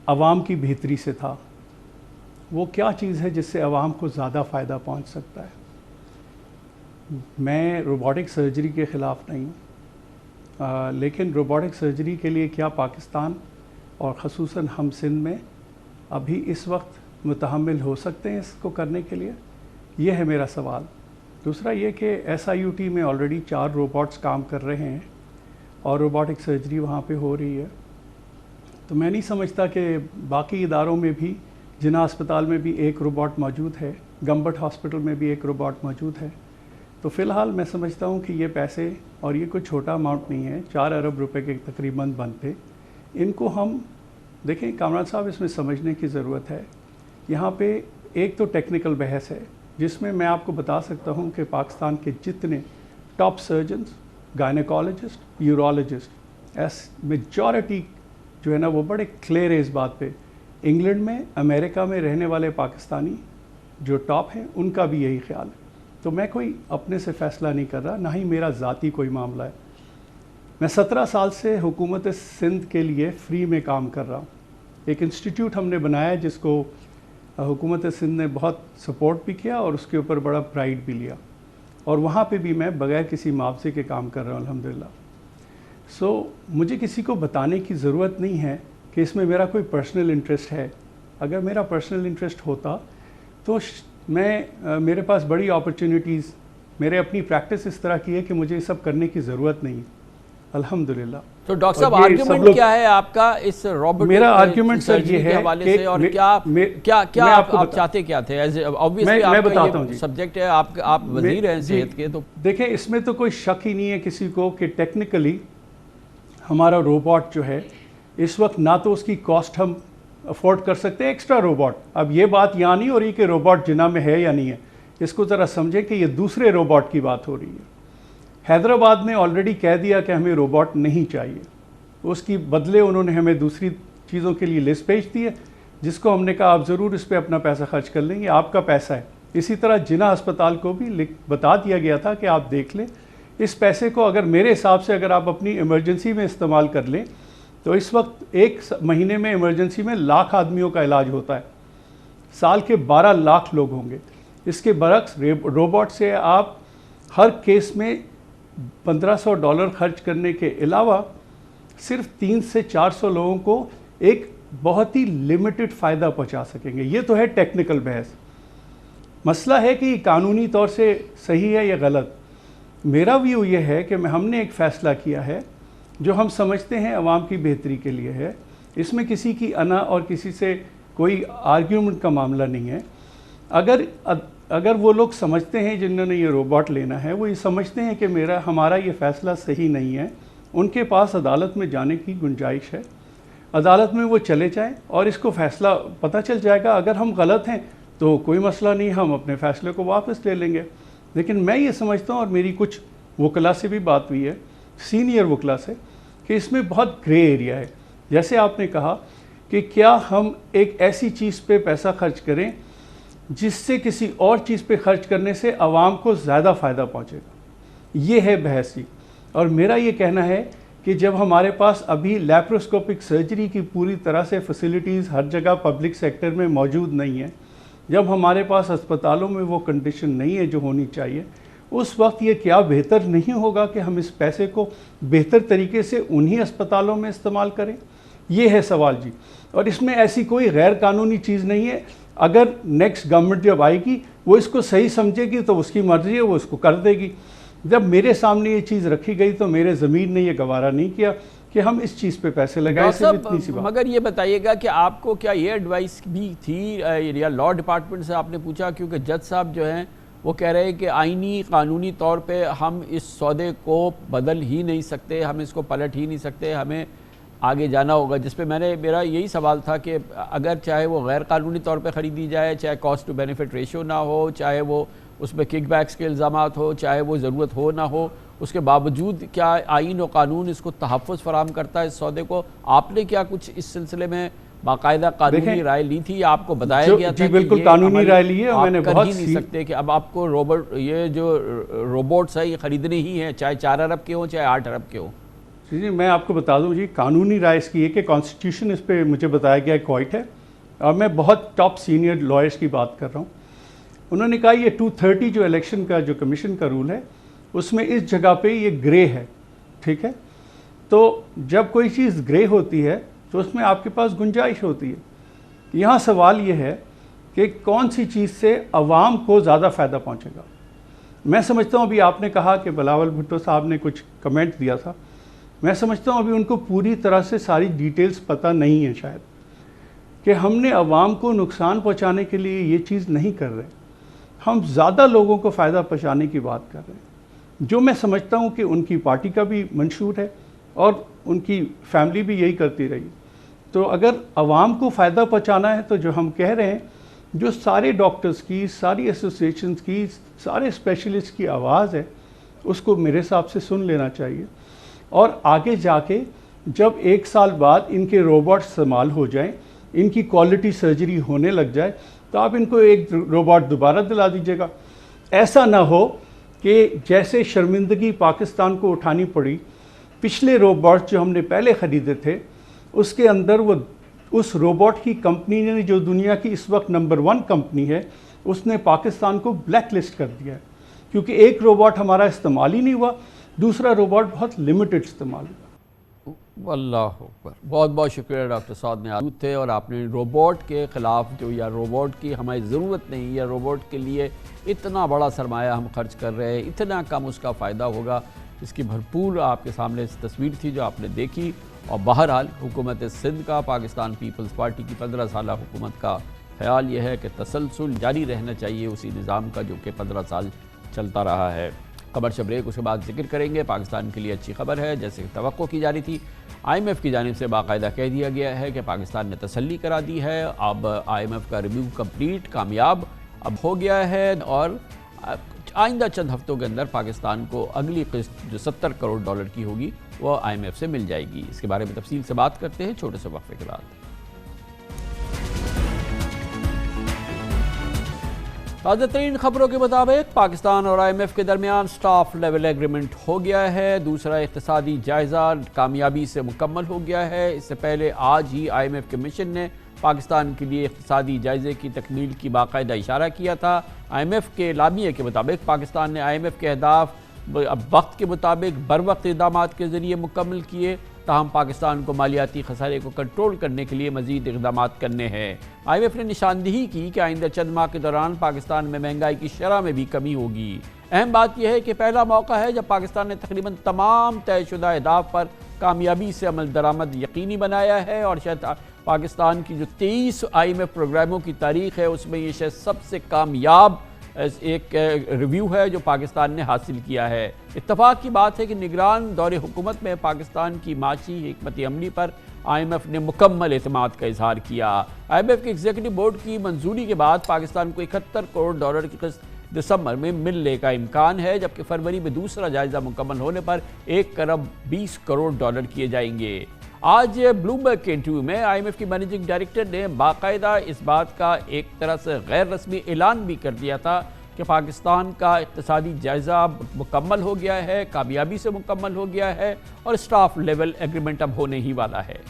Speaker 8: अवाम की बेहतरी से था। वो क्या चीज़ है जिससे अवाम को ज़्यादा फ़ायदा पहुंच सकता है। मैं रोबोटिक सर्जरी के ख़िलाफ़ नहीं हूँ, लेकिन रोबोटिक सर्जरी के लिए क्या पाकिस्तान और ख़ुसूसन हम सिंध में अभी इस वक्त मुतहम्मिल हो सकते हैं इसको करने के लिए, ये है मेरा सवाल। दूसरा ये कि SIUT में ऑलरेडी 4 रोबोट्स काम कर रहे हैं और रोबोटिक सर्जरी वहाँ पे हो रही है, तो मैं नहीं समझता कि बाकी इदारों में भी, जिना अस्पताल में भी एक रोबोट मौजूद है, गम्बट हॉस्पिटल में भी एक रोबोट मौजूद है। तो फ़िलहाल मैं समझता हूँ कि ये पैसे, और ये कोई छोटा अमाउंट नहीं है, 4 अरब रुपए के तकरीबन बनते, इनको हम देखें कामरान साहब, इसमें समझने की ज़रूरत है। यहाँ पे एक तो टेक्निकल बहस है जिसमें मैं आपको बता सकता हूँ कि पाकिस्तान के जितने top surgeons, gynaecologist, urologist, majority जो है ना वो बड़े क्लियर है इस बात पे। इंग्लैंड में, अमेरिका में रहने वाले पाकिस्तानी जो टॉप हैं उनका भी यही ख्याल है। तो मैं कोई अपने से फ़ैसला नहीं कर रहा, ना ही मेरा ज़ाती कोई मामला है। मैं 17 साल से हुकूमत सिंध के लिए फ्री में काम कर रहा हूँ। एक इंस्टीट्यूट हमने बनाया है जिसको हुकूमत सिंध ने बहुत सपोर्ट भी किया और उसके ऊपर बड़ा प्राइड भी लिया, और वहाँ पे भी मैं बग़ैर किसी मुआवजे के काम कर रहा हूँ अल्हम्दुलिल्लाह। सो मुझे किसी को बताने की ज़रूरत नहीं है कि इसमें मेरा कोई पर्सनल इंटरेस्ट है। अगर मेरा पर्सनल इंटरेस्ट होता तो मेरे पास बड़ी अपॉर्चुनिटीज़, मेरे अपनी प्रैक्टिस इस तरह की है कि मुझे ये सब करने की ज़रूरत नहीं है अल्हम्दुलिल्लाह।
Speaker 2: तो डॉक्टर साहब, आर्ग्यूमेंट क्या है आपका इस रोबोट?
Speaker 8: मेरा आर्ग्यूमेंट सर ये है
Speaker 2: कि और क्या आप चाहते क्या थे? ऑब्वियसली आपका ये सब्जेक्ट है, आप वजीर हैं सेहत के, तो
Speaker 8: देखें इसमें तो कोई शक ही नहीं है किसी को कि टेक्निकली हमारा रोबोट जो है इस वक्त ना तो उसकी कॉस्ट हम अफोर्ड कर सकते हैं एक्स्ट्रा रोबोट। अब ये बात यहाँ नहीं हो रही कि रोबोट जिना में है या नहीं है, इसको ज़रा समझें कि ये दूसरे रोबोट की बात हो रही है। हैदराबाद ने ऑलरेडी कह दिया कि हमें रोबोट नहीं चाहिए, उसकी बदले उन्होंने हमें दूसरी चीज़ों के लिए लिस्ट भेज दी है, जिसको हमने कहा आप ज़रूर इस पर अपना पैसा खर्च कर लेंगे, आपका पैसा है, इसी तरह जिना अस्पताल को भी बता दिया गया था कि आप देख लें, इस पैसे को अगर मेरे हिसाब से अगर आप अपनी इमरजेंसी में इस्तेमाल कर लें तो इस वक्त एक महीने में इमरजेंसी में 1 लाख आदमियों का इलाज होता है, साल के 12 लाख लोग होंगे। इसके बरक्स रोबोट से आप हर केस में $1500 खर्च करने के अलावा सिर्फ 300 से 400 लोगों को एक बहुत ही लिमिटेड फ़ायदा पहुंचा सकेंगे। ये तो है टेक्निकल बहस। मसला है कि कानूनी तौर से सही है या गलत। मेरा व्यू ये है कि हमने एक फ़ैसला किया है जो हम समझते हैं अवाम की बेहतरी के लिए है। इसमें किसी की अना और किसी से कोई आर्ग्यूमेंट का मामला नहीं है। अगर वो लोग समझते हैं जिन्होंने ये रोबोट लेना है, वो ये समझते हैं कि हमारा ये फ़ैसला सही नहीं है, उनके पास अदालत में जाने की गुंजाइश है। अदालत में वो चले जाएं और इसको फ़ैसला पता चल जाएगा। अगर हम गलत हैं तो कोई मसला नहीं, हम अपने फ़ैसले को वापस ले लेंगे। लेकिन मैं ये समझता हूँ, और मेरी कुछ वकला से भी बात हुई है, सीनियर वकला से, कि इसमें बहुत ग्रे एरिया है। जैसे आपने कहा कि क्या हम एक ऐसी चीज़ पे पैसा खर्च करें जिससे किसी और चीज़ पे खर्च करने से आवाम को ज़्यादा फ़ायदा पहुँचेगा। ये है बहस ही। और मेरा ये कहना है कि जब हमारे पास अभी लैप्रोस्कोपिक सर्जरी की पूरी तरह से फैसिलिटीज़ हर जगह पब्लिक सेक्टर में मौजूद नहीं है, जब हमारे पास अस्पतालों में वो कंडीशन नहीं है जो होनी चाहिए, उस वक्त ये क्या बेहतर नहीं होगा कि हम इस पैसे को बेहतर तरीके से उन्हीं अस्पतालों में इस्तेमाल करें? ये है सवाल जी। और इसमें ऐसी कोई गैर कानूनी चीज़ नहीं है। अगर नेक्स्ट गवर्नमेंट जब आएगी वो इसको सही समझेगी तो उसकी मर्ज़ी है, वो इसको कर देगी। जब मेरे सामने ये चीज़ रखी गई तो मेरे ज़मीर ने ये गवारा नहीं किया कि हम इस चीज़ पे पैसे लगाएं। इतनी सी बात।
Speaker 2: मगर ये बताइएगा कि आपको क्या ये एडवाइस भी थी या लॉ डिपार्टमेंट से आपने पूछा? क्योंकि जज साहब जो हैं वो कह रहे हैं कि आईनी कानूनी तौर पे हम इस सौदे को बदल ही नहीं सकते, हम इसको पलट ही नहीं सकते, हमें आगे जाना होगा। जिस पे मेरा यही सवाल था कि अगर चाहे वो गैर कानूनी तौर पे ख़रीदी जाए, चाहे कॉस्ट टू बेनिफिट रेशियो ना हो, चाहे वो उसमें किकबैक्स के इल्ज़ामात हो, चाहे वो ज़रूरत हो ना हो, उसके बावजूद क्या आईन और कानून इसको तहफ़्फ़ुज़ फराहम करता है इस सौदे को? आपने क्या कुछ इस सिलसिले में बाकायदा कानूनी राय ली थी? आपको बताया गया था?
Speaker 8: जी बिल्कुल कानूनी राय ली है। मैंने बहुत
Speaker 2: ही नहीं सकते कि अब आपको ये जो रोबोट्स है ये ख़रीदने ही हैं, चाहे 4 अरब के हों चाहे 8 अरब के हों।
Speaker 8: जी मैं आपको बता दूं जी, कानूनी राय इसकी है कि कॉन्स्टिट्यूशन इस पे मुझे बताया गया क्वाइट है, और मैं बहुत टॉप सीनियर लॉयर्स की बात कर रहा हूँ। उन्होंने कहा ये 230 जो इलेक्शन का जो कमीशन का रूल है उसमें इस जगह पे ये ग्रे है, ठीक है। तो जब कोई चीज़ ग्रे होती है तो उसमें आपके पास गुंजाइश होती है। यहाँ सवाल ये है कि कौन सी चीज़ से आवाम को ज़्यादा फ़ायदा पहुँचेगा। मैं समझता हूँ, अभी आपने कहा कि बिलावल भुट्टो साहब ने कुछ कमेंट दिया था, मैं समझता हूँ अभी उनको पूरी तरह से सारी डिटेल्स पता नहीं है शायद, कि हमने आवाम को नुकसान पहुँचाने के लिए ये चीज़ नहीं कर रहे, हम ज़्यादा लोगों को फ़ायदा पहुँचाने की बात कर रहे हैं, जो मैं समझता हूँ कि उनकी पार्टी का भी मंशूर है और उनकी फैमिली भी यही करती रही। तो अगर आवाम को फ़ायदा पहुँचाना है तो जो हम कह रहे हैं, जो सारे डॉक्टर्स की, सारी एसोसिएशंस की, सारे स्पेशलिस्ट की आवाज़ है, उसको मेरे हिसाब से सुन लेना चाहिए। और आगे जाके जब 1 साल बाद इनके रोबोट इस्तेमाल हो जाएं, इनकी क्वालिटी सर्जरी होने लग जाए, तो आप इनको एक रोबोट दोबारा दिला दीजिएगा। ऐसा ना हो कि जैसे शर्मिंदगी पाकिस्तान को उठानी पड़ी, पिछले रोबोट जो हमने पहले ख़रीदे थे उसके अंदर वो उस रोबोट की कंपनी ने, जो दुनिया की इस वक्त नंबर 1 कंपनी है, उसने पाकिस्तान को ब्लैक लिस्ट कर दिया है, क्योंकि एक रोबोट हमारा इस्तेमाल ही नहीं हुआ, दूसरा रोबोट बहुत लिमिटेड इस्तेमाल हुआ।
Speaker 2: अल्लाह अकबर। बहुत बहुत शुक्रिया डॉक्टर साद में मौजूद थे, और आपने रोबोट के ख़िलाफ़ जो, या रोबोट की हमारी ज़रूरत नहीं, या रोबोट के लिए इतना बड़ा सरमाया हम खर्च कर रहे हैं, इतना कम उसका फ़ायदा होगा, इसकी भरपूर आपके सामने तस्वीर थी जो आपने देखी। और बहरहाल हुकूमत सिंध का, पाकिस्तान पीपल्स पार्टी की 15 साल हुकूमत का ख्याल यह है कि तसलसल जारी रहना चाहिए उसी निज़ाम का जो कि 15 साल चलता रहा है। खबर शब्रेक, उसके बाद जिक्र करेंगे। पाकिस्तान के लिए अच्छी खबर है, जैसे तवक्को की जा रही थी। IMF की जानिब से बाकायदा कह दिया गया है कि पाकिस्तान ने तसल्ली करा दी है, अब IMF का रिव्यू कंप्लीट, कामयाब अब हो गया है, और आइंदा चंद हफ्तों के अंदर पाकिस्तान को अगली किस्त जो $70 करोड़ की होगी वो IMF से मिल जाएगी। इसके बारे में तफसील से बात करते हैं छोटे से वक्फे के बाद। ताज़ा तरीन खबरों के मुताबिक पाकिस्तान और IMF के दरमियान स्टाफ लेवल एग्रीमेंट हो गया है। दूसरा इक़्तिसादी जायज़ा कामयाबी से मुकम्मल हो गया है। इससे पहले आज ही IMF के मिशन ने पाकिस्तान के लिए इक़्तिसादी जायज़े की तकमील की बाकायदा इशारा किया था। IMF के लामिया के मुताबिक पाकिस्तान ने IMF के अहदाफ अब वक्त के मुताबिक बर वक्त इक़दाम के ज़रिए मुकम्मल किए, ताहम पाकिस्तान को मालियाती खसारे को कंट्रोल करने के लिए मज़ीद इक़दाम करने हैं। IMF ने निशानदेही की कि आइंदा चंद माह के दौरान पाकिस्तान में महंगाई की शरह में भी कमी होगी। अहम बात यह है कि पहला मौका है जब पाकिस्तान ने तकरीबन तमाम तयशुदा अहदाफ पर कामयाबी से अमल दरामद यकीनी बनाया है और शायद पाकिस्तान की जो 23 IMF प्रोग्रामों की तारीख़ है उसमें ये शायद सबसे कामयाब एक रिव्यू है जो पाकिस्तान ने हासिल किया है। इत्तफाक की बात है कि निगरान दौरे हुकूमत में पाकिस्तान की माशी हिकमत अमली पर IMF ने मुकम्मल एतमाद का इजहार किया। IMF के एग्जीक्यूटिव बोर्ड की मंजूरी के बाद पाकिस्तान को 71 करोड़ डॉलर की किस्त दिसंबर में मिलने का इम्कान है, जबकि फरवरी में दूसरा जायज़ा मुकम्मल होने पर 1 अरब 20 करोड़ डॉलर किए जाएंगे। आज ब्लूमबर्ग के इंटरव्यू में IMF की मैनेजिंग डायरेक्टर ने बाकायदा इस बात का एक तरह से गैर रस्मी ऐलान भी कर दिया था कि पाकिस्तान का इक़्तिसादी जायज़ा मुकम्मल हो गया है, कामयाबी से मुकम्मल हो गया है और स्टाफ लेवल एग्रीमेंट अब होने ही वाला है।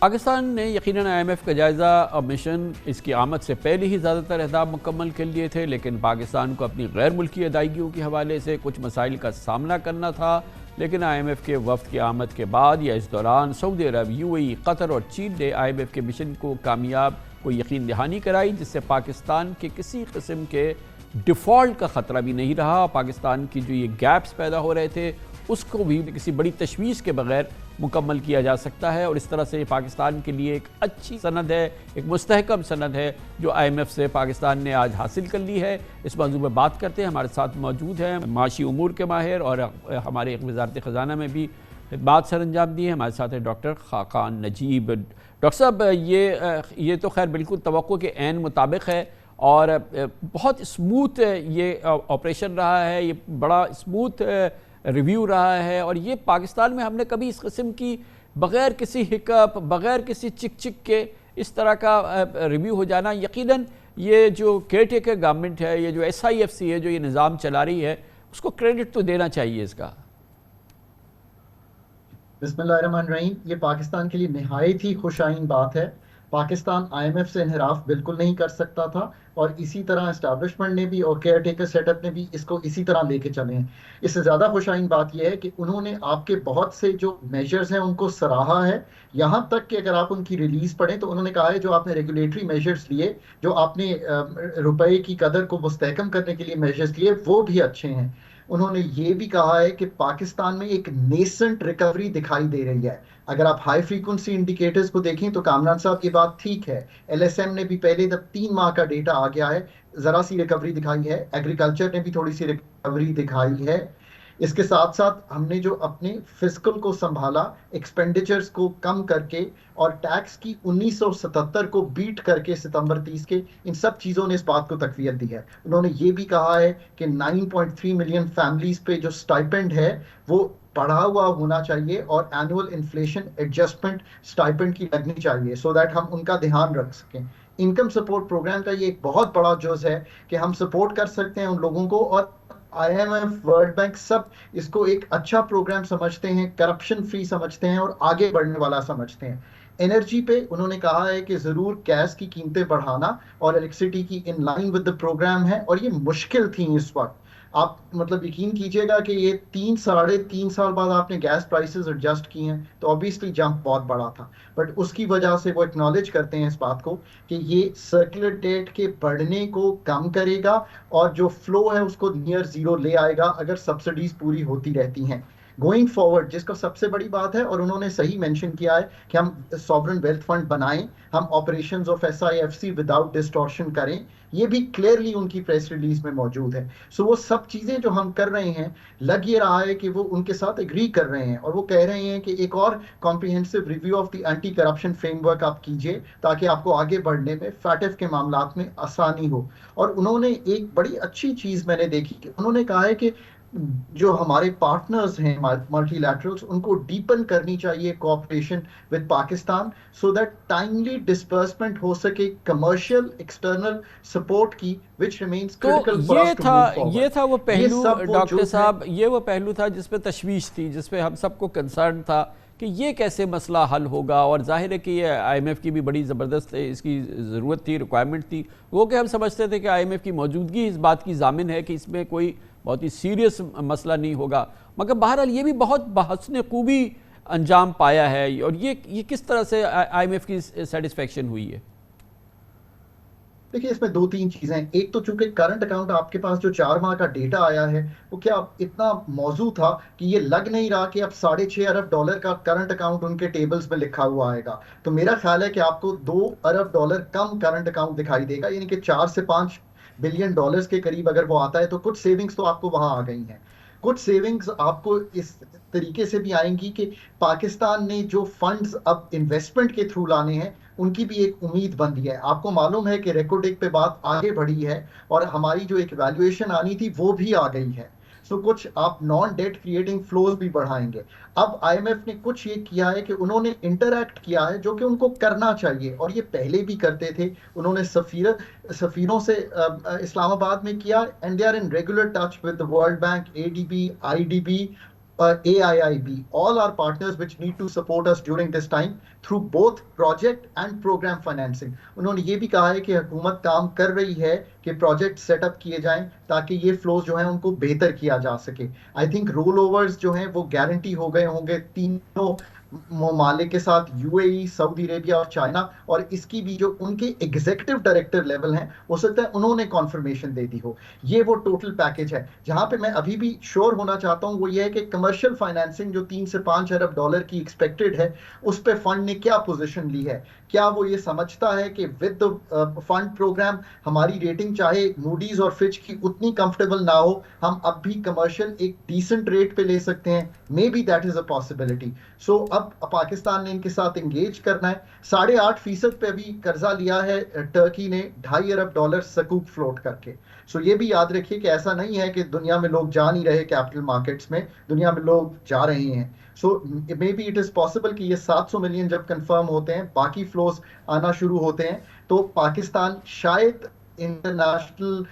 Speaker 2: पाकिस्तान ने यकीनन IMF का जायज़ा और मिशन इसकी आमद से पहले ही ज़्यादातर अहदाफ मुकम्मल कर लिए थे, लेकिन पाकिस्तान को अपनी गैर मुल्की अदायगियों के हवाले से कुछ मसाइल का सामना करना था। लेकिन IMF के वफ़द की आमद के बाद या इस दौरान सऊदी अरब, UAE, कतर और चीन ने IMF के मिशन को कामयाब को यकीन दहानी कराई, जिससे पाकिस्तान के किसी किस्म के डिफ़ॉल्ट का ख़तरा भी नहीं रहा। पाकिस्तान की जो ये गैप्स पैदा हो रहे थे उसको भी किसी बड़ी तशवीश के बगैर मुकम्मल किया जा सकता है और इस तरह से पाकिस्तान के लिए एक अच्छी सनद है, एक मुस्तहकम सनद है जो IMF से पाकिस्तान ने आज हासिल कर ली है। इस मौजू में बात करते हैं, हमारे साथ मौजूद हैं माशी उमूर के माहिर और हमारे वज़ारत ख़जाना में भी खिदमात सर अंजाम दी है। हमारे साथ है डॉक्टर खाकान नजीब। डॉक्टर साहब, ये तो खैर बिल्कुल तवक्को के ऐन मुताबिक है और बहुत स्मूथ ये ऑपरेशन रहा है, ये बड़ा स्मूथ रिव्यू रहा है और ये पाकिस्तान में हमने कभी इस किस्म की बग़ैर किसी हिकअप, बग़ैर किसी चिक चिक के इस तरह का रिव्यू हो जाना, यकीनन ये जो केयर टेकर गवर्नमेंट है, ये जो SIFC है जो ये निज़ाम चला रही है, उसको क्रेडिट तो देना चाहिए इसका।
Speaker 7: बिस्मिल्लाहिर्रहमानिर्रहीम। ये पाकिस्तान के लिए निहायत ही खुशाइन बात है। पाकिस्तान IMF से इनहराफ बिल्कुल नहीं कर सकता था और इसी तरह एस्टैब्लिशमेंट ने भी और केयर टेकर सेटअप ने भी इसको इसी तरह लेके चले हैं। इससे ज़्यादा खुशाइन बात यह है कि उन्होंने आपके बहुत से जो मेजर्स हैं उनको सराहा है। यहाँ तक कि अगर आप उनकी रिलीज पढ़ें तो उन्होंने कहा है जो आपने रेगुलेटरी मेजर्स लिए, जो आपने रुपए की कदर को मुस्तहकम करने के लिए मेजर्स लिए, वो भी अच्छे हैं। उन्होंने ये भी कहा है कि पाकिस्तान में एक नेसेंट रिकवरी दिखाई दे रही है। अगर आप हाई फ्रीक्वेंसी इंडिकेटर्स को देखें तो कामरान साहब की बात ठीक है, LSM ने भी पहले जब 3 माह का डेटा आ गया है ज़रा सी रिकवरी दिखाई है, एग्रीकल्चर ने भी थोड़ी सी रिकवरी दिखाई है। इसके साथ साथ हमने जो अपने फिस्कल को संभाला, एक्सपेंडिचर्स को कम करके और टैक्स की 1977 को बीट करके सितंबर 30 के, इन सब चीज़ों ने इस बात को तकवीत दी है। उन्होंने ये भी कहा है कि 9.3 मिलियन फैमिलीज पे जो स्टाइपेंड है वो बढ़ा हुआ होना चाहिए और एनुअल इन्फ्लेशन एडजस्टमेंट स्टाइपेंड की लगनी चाहिए सो दैट हम उनका ध्यान रख सकें। इनकम सपोर्ट प्रोग्राम का ये एक बहुत बड़ा जुज़ है कि हम सपोर्ट कर सकते हैं उन लोगों को और IMF, वर्ल्ड बैंक सब इसको एक अच्छा प्रोग्राम समझते हैं, करप्शन फ्री समझते हैं और आगे बढ़ने वाला समझते हैं। एनर्जी पे उन्होंने कहा है कि ज़रूर गैस की कीमतें बढ़ाना और इलेक्ट्रिसिटी की in line with the programme है और ये मुश्किल थी इस वक्त। आप मतलब यकीन कीजिएगा कि ये 3-3.5 साल बाद आपने गैस प्राइसेस एडजस्ट किए हैं तो ऑब्वियसली जंप बहुत बड़ा था, बट उसकी वजह से वो एक्नॉलेज करते हैं इस बात को कि ये सर्कुलर डेट के बढ़ने को कम करेगा और जो फ्लो है उसको नियर जीरो ले आएगा अगर सब्सिडीज पूरी होती रहती हैं गोइंग फॉरवर्ड, जिसका सबसे बड़ी बात है। और उन्होंने सही मेंशन किया है कि हम सॉवरेन वेल्थ फंड बनाएं, हम operations of SIFC without distortion करें, ये भी क्लियरली उनकी प्रेस रिलीज में मौजूद है। सो वो सब चीज़ें जो हम कर रहे हैं, लग ये रहा है कि वो उनके साथ एग्री कर रहे हैं और वो कह रहे हैं कि एक और comprehensive review of the anti corruption framework आप कीजिए ताकि आपको आगे बढ़ने में FATF के मामलात में आसानी हो। और उन्होंने एक बड़ी अच्छी चीज़ मैंने देखी कि उन्होंने कहा है कि जो हमारे पार्टनर्स हैं मल्टीलैटरल्स, उनको डीपन करनी चाहिए cooperation with Pakistan, so that timely disbursement हो सके कमर्शियल एक्सटर्नल सपोर्ट की, which remains critical for us to move forward.
Speaker 2: ये था वो पहलू डॉक्टर साहब,
Speaker 7: है।
Speaker 2: ये वो पहलू था जिसपे तशवीश थी, जिसपे हम सबको कंसर्न था कि ये कैसे मसला हल होगा। और जाहिर है कि ये IMF की भी बड़ी ज़बरदस्त इसकी ज़रूरत थी, रिक्वायरमेंट थी, वो कि हम समझते थे कि IMF की मौजूदगी इस बात की ज़ामिन है कि इसमें कोई बहुत ही सीरियस मसला नहीं होगा। मगर बहरहाल ये भी बहुत बहसने खूबी अंजाम पाया है। और ये किस तरह से IMF की सेटिस्फेक्शन हुई है?
Speaker 7: देखिए, इसमें दो तीन चीजें। एक तो चूंकि करंट अकाउंट आपके पास जो 4 माह का डेटा आया है वो क्या इतना मौजू था कि ये लग नहीं रहा कि अब $6.5 अरब का करंट अकाउंट उनके टेबल्स में लिखा हुआ आएगा। तो मेरा ख्याल है कि आपको $2 अरब कम करंट अकाउंट दिखाई देगा, यानी कि 4 से 5 बिलियन डॉलर्स के करीब अगर वो आता है तो कुछ सेविंग्स तो आपको वहां आ गई हैं। कुछ सेविंग्स आपको इस तरीके से भी आएंगी कि पाकिस्तान ने जो फंड्स अब इन्वेस्टमेंट के थ्रू लाने हैं उनकी भी एक उम्मीद बंधी है। आपको मालूम है कि रेको डेक पे बात आगे बढ़ी है और हमारी जो एक वैल्यूएशन आनी थी वो भी आ गई है। सो कुछ आप नॉन डेट क्रिएटिंग फ्लोज भी बढ़ाएंगे। अब IMF ने कुछ ये किया है कि उन्होंने इंटरैक्ट किया है जो कि उनको करना चाहिए, और ये पहले भी करते थे। उन्होंने सफीरों से इस्लामाबाद में किया, and they are in regular touch with the world bank, ADB, IDB, AIIB, all our partners which need to support us during this time through both project and program financing. उन्होंने ये भी कहा है कि हुकूमत काम कर रही है कि प्रोजेक्ट सेटअप किए जाएं ताकि ये फ्लोज जो हैं उनको बेहतर किया जा सके। आई थिंक रोल ओवर्स जो हैं वो गारंटी हो गए होंगे तीनों ममालिक के साथ, UAE, सऊदी अरेबिया और चाइना। और इसकी भी जो उनके एग्जीक्यूटिव डायरेक्टर लेवल हैं, हो सकता है उन्होंने कॉन्फर्मेशन दे दी हो। ये वो टोटल पैकेज है। जहां पे मैं अभी भी श्योर होना चाहता हूं वो ये है कि कमर्शियल फाइनेंसिंग जो $3 से $5 अरब की एक्सपेक्टेड है, उस पे फंड ने क्या पोजीशन ली है। क्या वो ये समझता है कि विद द फंड प्रोग्राम हमारी रेटिंग चाहे मूडीज और फिच की उतनी कंफर्टेबल ना हो, हम अब भी कमर्शियल एक डिसेंट रेट पे ले सकते हैं? Maybe that is a possibility. So अब पाकिस्तान ने इनके साथ एंगेज करना है। 8.5% पे अभी कर्जा लिया है टर्की ने, $2.5 अरब सकूक फ्लोट करके। सो ये भी याद रखिए कि ऐसा नहीं है कि दुनिया में लोग जा नहीं रहे कैपिटल मार्केट्स में, दुनिया में लोग जा रहे हैं। So maybe it is possible कि ये 700 मिलियन जब कंफर्म होते हैं, बाकी फ्लोज आना शुरू होते हैं, तो पाकिस्तान शायद इंटरनेशनल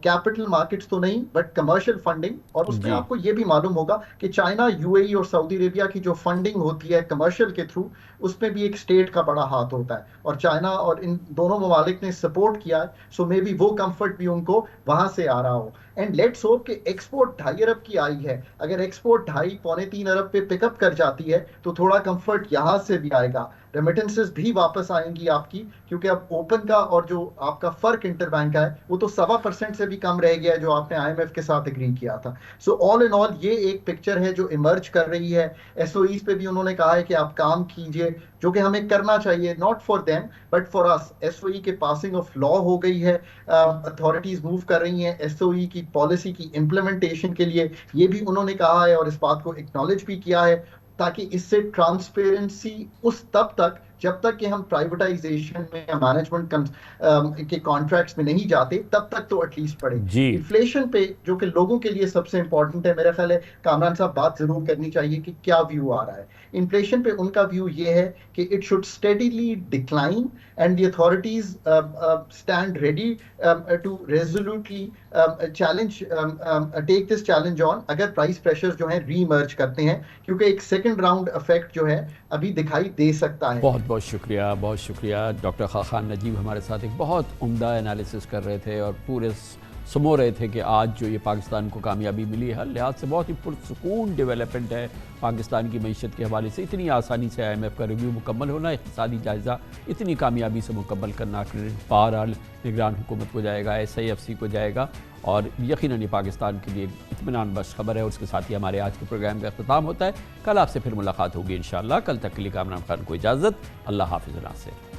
Speaker 7: कैपिटल मार्केट्स तो नहीं बट कमर्शियल फंडिंग, और उसमें आपको ये भी मालूम होगा कि चाइना, UAE और सऊदी अरेबिया की जो फंडिंग होती है कमर्शियल के थ्रू, उसमें भी एक स्टेट का बड़ा हाथ होता है, और चाइना और इन दोनों ममालिक ने सपोर्ट किया है। सो मे बी वो कंफर्ट भी उनको वहां से आ रहा हो। एंड लेट्स होप कि एक्सपोर्ट 2.5 अरब की आई है, अगर एक्सपोर्ट 2.5-3 अरब पे पिकअप कर जाती है तो थोड़ा कंफर्ट यहां से भी आएगा। रेमिटेंसेस भी वापस आएंगी आपकी, क्योंकि अब ओपन का और जो आपका फर्क इंटरबैंक का है वो तो 1.25% से भी कम रह गया है जो आपने IMF के साथ एग्री किया था। सो ऑल इन ऑल ये एक पिक्चर है जो इमर्ज कर रही है। SOEs पे भी उन्होंने कहा है कि आप काम कीजिए, जो कि हमें करना चाहिए, not for them but for us. SOE के पासिंग ऑफ लॉ हो गई है, अथॉरिटीज मूव कर रही हैं SOE की पॉलिसी की इम्प्लीमेंटेशन के लिए, ये भी उन्होंने कहा है और इस बात को एक्नॉलेज भी किया है, ताकि इससे ट्रांसपेरेंसी उस तब तक जब तक कि हम प्राइवेटाइजेशन में या मैनेजमेंट के कॉन्ट्रैक्ट्स में नहीं जाते तब तक तो एटलीस्ट पड़े। इन्फ्लेशन पे जो कि लोगों के लिए सबसे इंपॉर्टेंट है, मेरा ख्याल है कामरान साहब बात जरूर करनी चाहिए कि क्या व्यू आ रहा है इन्फ्लेशन पे। उनका व्यू ये है कि it should steadily decline and the authorities stand ready to resolutely challenge take this challenge on अगर प्राइस प्रेशर्स जो हैं रीइमर्ज करते हैं, क्योंकि एक सेकंड राउंड इफेक्ट जो है अभी दिखाई दे सकता है।
Speaker 2: बहुत बहुत शुक्रिया डॉक्टर खाखान नजीब हमारे साथ एक बहुत उम्दा एनालिसिस कर रहे थे और पूरे समो रहे थे कि आज जो ये पाकिस्तान को कामयाबी मिली है, हर लिहाज से बहुत ही पुरसुकून डेवलपमेंट है पाकिस्तान की मईशत के हवाले से। इतनी आसानी से IMF का रिव्यू मुकम्मल होना, इक़्तिसादी जायज़ा इतनी कामयाबी से मुकम्मल करना, बहरहाल निगरान हुकूमत को जाएगा, SIFC को जाएगा, और यकीनन ये पाकिस्तान के लिए इत्मीनान बख्श खबर है। और उसके साथ ही हमारे आज के प्रोग्राम का अख्ताम होता है। कल आपसे फिर मुलाकात होगी इंशाअल्लाह। कल तक के लिए कामरान खान को इजाज़त। अल्लाह हाफ़िज़।